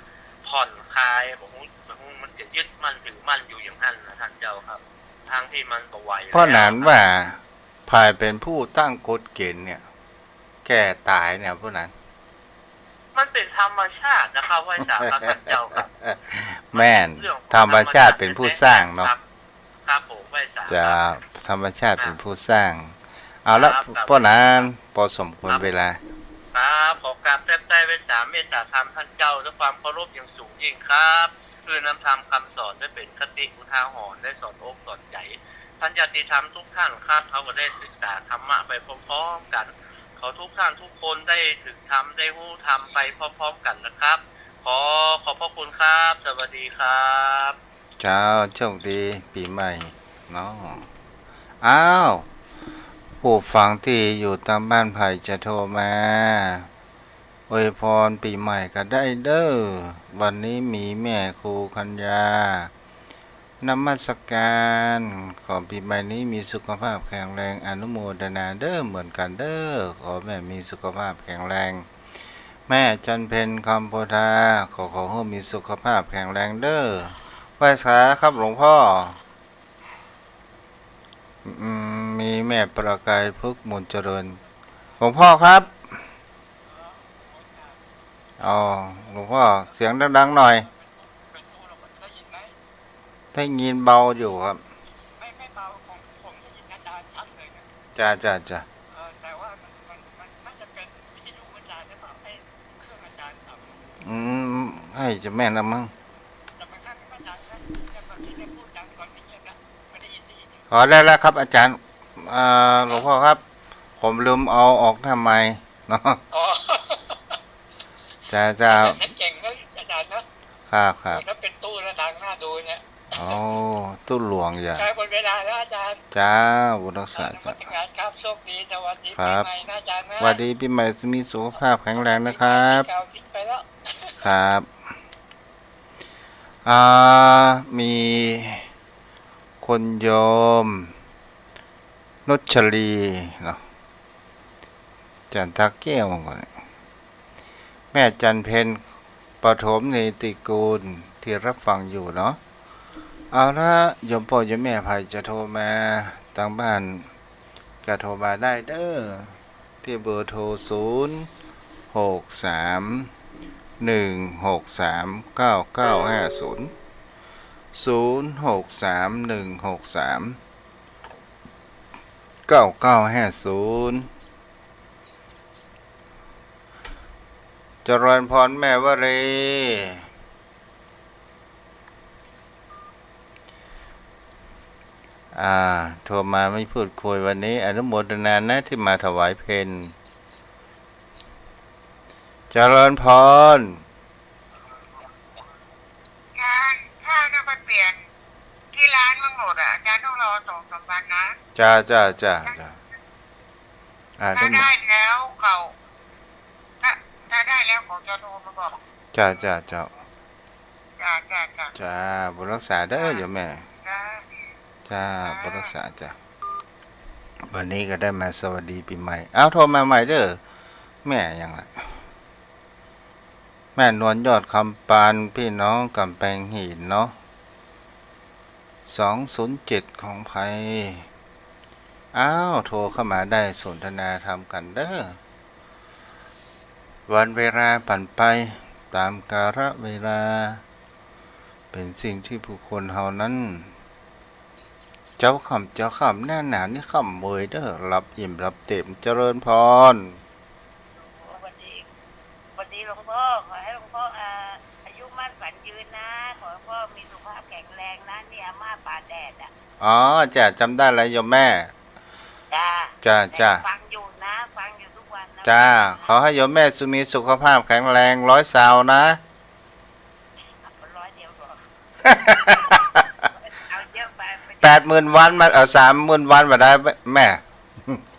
ผ่อนคลายบ่ฮู้มันจะยึดมั่นถือมั่นอยู่อย่างนั้นนะท่านเจ้าครับทางที่มันบ่ไหวเพราะนั้นว่าภายเป็นผู้ตั้งกฎเกณฑ์เนี่ยแก่ตายเนี่ยพวกนั้นมันเป็นธรรมชาตินะครับไว้สาครับท่านเจ้าครับแม่นธรรมชาติเป็นผู้สร้างเนาะครับผมไว้สาจะธรรมชาติเป็นผู้สร้างเอาละพวกนั้นพอสมควรเวลาครับขอกราบแทบใจไว้สาเมตตาธรรมท่านเจ้าด้วยความเคารพอย่างสูงยิ่งครับคือนำธรรมคำสอนได้เป็นคติอุทาหรณ์ได้สอนอกสอนใจท่านญาติธรรมทุกท่านครับเขาก็ได้ศึกษาธรรมะไปพร้อมๆกันขอทุกท่านทุกคนได้ถึงธรรมได้รู้ธรรมไปพร้อมๆกันนะครับขอบพระคุณครับสวัสดีครับเจ้าโชคดีปีใหม่เนาะอ้าวผู้ฟังที่อยู่ตามบ้านไผ่จะโทรมาอวยพรปีใหม่ก็ได้เด้อวันนี้มีแม่ครูคัญญานมัสการขอปีใหม่นี้มีสุขภาพแข็งแรงอนุโมทนาเด้อเหมือนกันเด้อขอแม่มีสุขภาพแข็งแรงแม่จันเพ็ญคำโพธาขอให้มีสุขภาพแข็งแรงเด้อไหว้สาครับหลวงพ่อมีแม่ประกายพึกมนเจริญหลวงพ่อครับอ๋อหลวงพ่อเสียงดังๆหน่อยได้ยินเบาอยู่ครับไม่เบาของผมได้ยินอาจารย์ชัดเลยนะจ้าแต่ว่ามันน่าจะเป็นวิทยุอาจารย์หรือเปล่าให้เครื่องอาจารย์ครับให้จะแม่นละมั้งแต่บางท่านก็ดังนะแต่บางทีได้พูดดังก่อนไม่เงียบนะไม่ได้ยินขอได้แล้วครับอาจารย์หลวงพ่อครับผมลืมเอาออกทำไมเนาะจ้าเก่งนะอาจารย์นะครับถ้าเป็นตู้แล้วดังน่าดูเนี่ย อ๋อตู้หลวงอย่า ใช้หมดเวลาแล้วอาจารย์ จ้าบุญรักษา มา จ้า ถึงงานครับโชคดีสวัสดี ครั ปี บ ใหม่นะอาจารย์นะ สวัสดีปีใหม่มีสุขภาพแข็งแรงนะครับ ปีเก่าทิ้งไปแล้ว ครับมีคนโยมนุชลีเนาะจันทาแก้วก่อนแม่จันเพนปฐมนิติกูลที่รับฟังอยู่เนาะเอาละโยมพ่อโยมแม่ภัยจะโทรมาทางบ้านก็โทรมาได้เด้อที่เบอร์โทร063-163-9950เจริญพรแม่วรีโทรมาไม่พูดคุยวันนี้อนุโมทนานะที่มาถวายเพลเจริญพรอาจารย์ถ้าจะมาเปลี่ยนที่ร้านทั้งหมดอ่ะอาจารย์ต้องรอ2-3 วันนะ จ้าถ้า ได้แล้วเขาถ้าได้แล้วเขาจะโทรมาบอกจ้าจ้าบุญรักษาเด้อโยมแม่จ้าบุญรักษาจ้าวันนี้ก็ได้มาสวัสดีปีใหม่โทรมาใหม่เด้อแม่ยังไงแม่นวลยอดคำปานพี่น้องกำแพงหินเนาะ207ของไพโทรเข้ามาได้สนทนาธรรมกันเด้อวันเวลาผ่านไปตามกาลเวลาเป็นสิ่งที่ผู้คนเฮานั้นเจ้าคำหน้าหนาวนี่คำเมยเด้อรับอิ่มรับเต็มเจริญพรวันนี้หลวงพ่อขอให้หลวงพ่ออายุมั่นขวัญยืนนะขอให้พ่อมีสุขภาพแข็งแรงนะนี่อาม่าป่าแดดจ้าจำได้แล้วโยมแม่จ้าฟังอยู่นะฟังอยู่ทุกวันนะจ้าขอให้โยมแม่มีสุขภาพแข็งแรง100 สาวนะ100 เดียวก่อนเอาเยอะไป80,000 วันมา30,000 วันมาได้แม่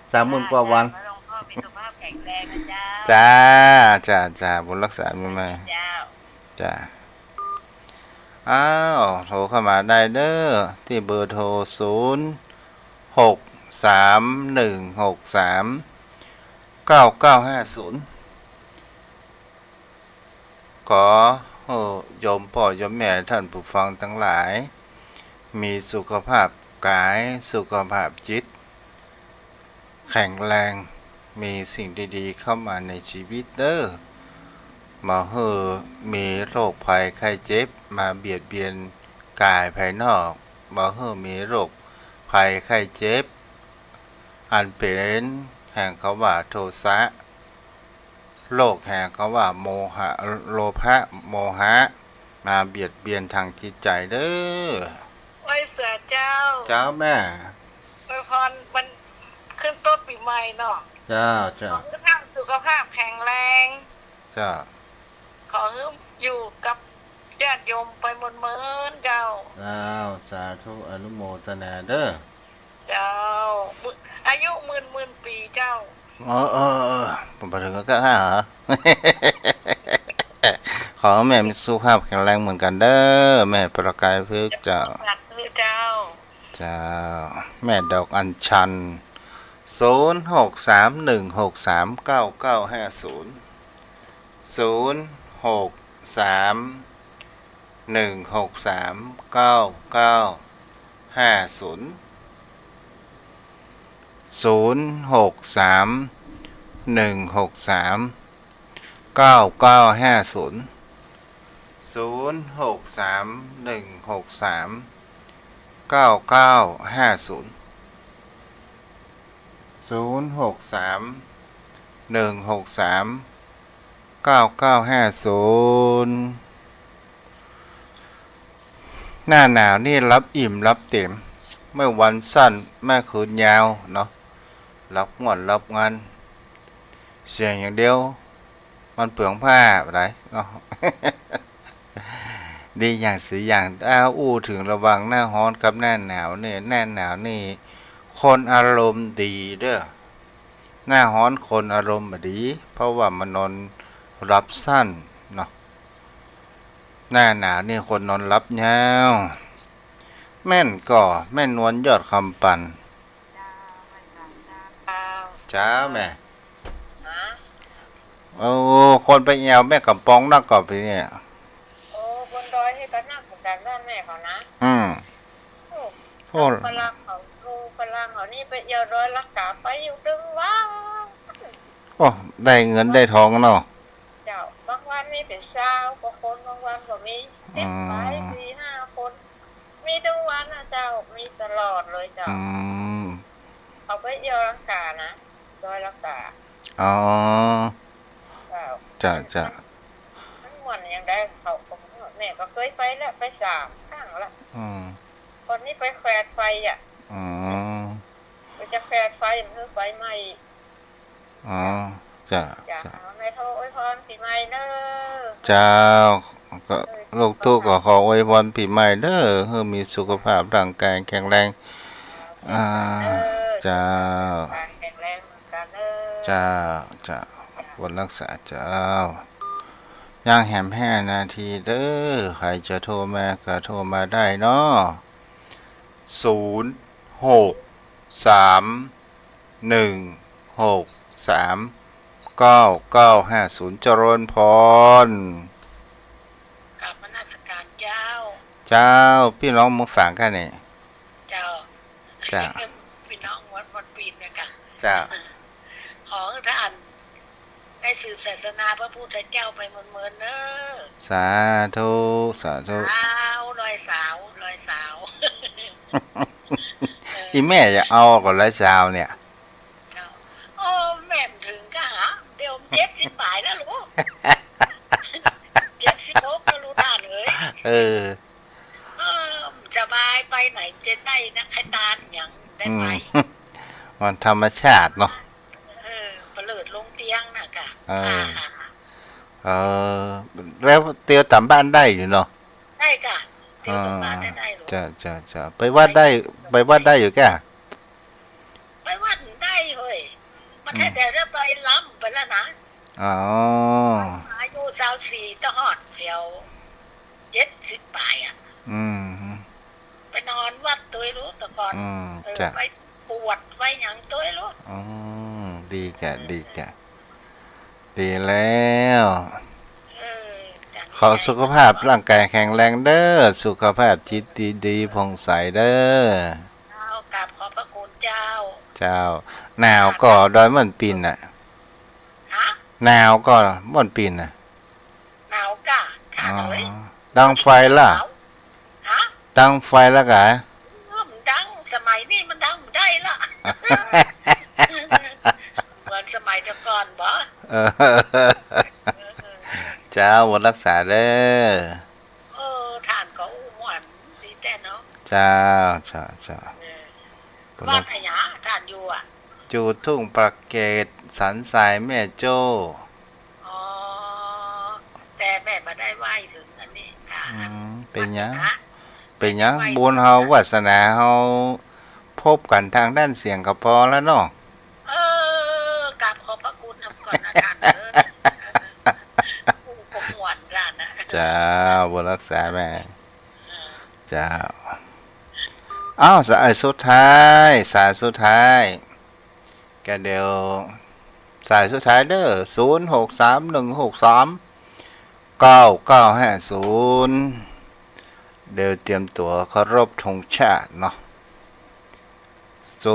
30,000 กว่าวันหลวงพ่อมีสุขภาพแข็งแรงนะจ้าบุญรักษาแม่จ้าโทรเข้ามาได้เด้อที่เบอร์โทร0631639950ขอโยมพ่อโยมแม่ท่านผู้ฟังทั้งหลายมีสุขภาพกายสุขภาพจิตแข็งแรงมีสิ่งดีๆเข้ามาในชีวิตเด้อมามีโรคภัยไข้เจ็บมาเบียดเบียนกายภายนอกมามีโรคภัยไข้เจ็บอันเป็นแห่งเขาว่าโทสะโลกแห่งเขาว่าโมหะโลภะโมหะมาเบียดเบียนทางจิตใจเด้อไว้เสือเจ้าแม่อวยพรมันขึ้นต้นปีใหม่เนาะจ้าสุขภาพแข็งแรง ขอให้อยู่กับญาติโยมไปหมดเมินเจ้าสาธุอนุโมทนาเด้อเจ้าอายุหมื่นปีเจ้าผมไปถึงก็เหรอ ขอแม่มีสุขภาพแข็งแรงเหมือนกันเด้อแม่ประกายพึกเจ้าแม่ดอกอัญชันหน้าหนาวนี่รับอิ่มรับเต็มไม่วันสั้นไม่คืนยาวเนาะรับงอนรับงานเสียงอย่างเดียวมันเปลืองผ้าอะไรเนาะ ดีอย่างสีอย่างอู้ถึงระหว่างหน้าร้อนกับหน้าหนาวเนี่ยหน้าหนาวนี่คนอารมณ์ดีเด้อหน้าร้อนคนอารมณ์บ่ดีเพราะว่ามันนอนรับสั้นเนาะหน้าหนาวนี่คนนอนรับยาวแม่นก่อแม่นวลยอดคำปันจ้าแม่โอ้คนไปแอวแม่กำปองนักก่อไปเนี่ยโอ้บนดอยให้กันนั่งของการบ้านแม่เขานะโอ้ฝรั่งเขาดูฝรั่งเขานี่ไปเยี่ยวดอยลักกาไปอยู่ดึงว้าวโอ้ได้เงินได้ทองเนาะเจ้าบางวันมีเป็นเช้ากว่าคนบางวันก็มี10 ไป 4-5 คนมีทั้งวันนะเจ้ามีตลอดเลยเจ้าเขาไปเยี่ยวลักกานะดอยลักกาอ๋อเจ้าจะมันม่วนอย่างได้เขาแม่ก็เคยไปแล้วไป3 ครั้งแล้วคนนี้ไปแควดไฟไปจะแควดไฟมันคือไฟไหม้จ้าแม่โทรอวยพรปีใหม่เด้อเจ้าก็ลูกตู้ก็ขออวยพรปีใหม่เด้อให้มีสุขภาพร่างกายแข็งแรงเจ้าแข็งแรงกันเด้อเจ้าวันรักษาเจ้าย่างแหม5 นาทีเด้อใครจะโทรมาก็โทรมาได้เนาะ0631639950เจริญพรกราบนมัสการเจ้าพี่น้องมึงฝังกันนี่เจ้าพี่น้องวันปีนนะคะของท่านได้สืบศาสนาพระพุทธเจ้าไปเมินเด้อสาธุลอยสาวอีแม่จะเอาก่อนร้อยสาวเนี่ยโอ้แม่ถึงก็หาเดี๋ยว70 บาทแล้วลูก76ก็รู้ด้านเลยสบายไปไหนจะได้นักให้ตาอย่างได้ไปมันธรรมชาติเนาะเปลิดลงเตียงน่ะกะแล้วเตียวต่ำบ้านได้อยู่เนาะได้กะเตียวต่ำบ้านได้หรอจะไปวัดได้อยู่แกไปวัดได้เฮ้ยมันแค่แต่จะไปล้ำไปแล้วนะอายุ24ตะหอดเพียว70 ปลายไปนอนวัดตัวรู้แต่ก่อนไปปวดไว้อย่างตัวรู้ดีแกดีแล้วขอสุขภาพร่างกายแข็งแรงเด้อสุขภาพจิตดีผ่องใสเด้อกราบขอบพระคุณเจ้าหนาวก็ดอยม่อนปีนน่ะหนาวก็ม่อนปีนน่ะหนาวกะดังไฟล่ะดังไฟแล้วกะมันดังสมัยนี้มันดังได้ละเหมือนสมัยแต่ก่อนบ่เจ้าวันรักษาเด้อท่านก็อู้ม่วนดีแต่เนาะเจ้าบ้านไหนหยาท่านอยู่จูทุ่งประเกตสันทรายแม่โจ้แต่แม่มาได้ไหว้ถึงอันนี้เป็นยังบุญเฮาวาสนาเฮาพบกันทางด้านเสียงก็พอแล้วเนาะกราบขอบพระคุณทำก่อนนะท่านผู้ปกหวนร้านนะเจ้าบุญรักษาแม่เจ้าสายสุดท้ายแกเดียวสายสุดท้ายเด้อ0631639950เดี๋ยวเตรียมตัวเคารพธงชาติเนาะ0631639950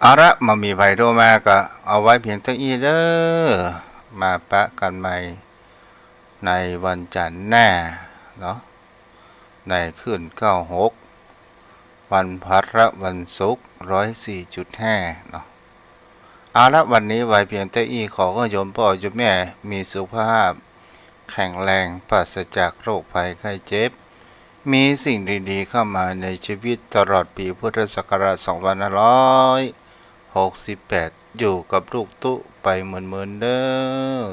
เอาละมามีไฟโทรมาก็เอาไว้เพียงเท่านี้เด้อมาปะกันใหม่ในวันจันทร์หน้าเนาะในคืน96วันพฤหัสวันศุกร์104.5เนาะเอาละวันนี้ไว้เพียงเท่านี้ขอโยมพ่อโยมแม่มีสุขภาพแข็งแรงปราศจากโรคภัยไข้เจ็บมีสิ่งดีๆเข้ามาในชีวิตตลอดปีพุทธศักราช2568 อยู่กับลูกตุ๊ไปเหมือนๆเด้อ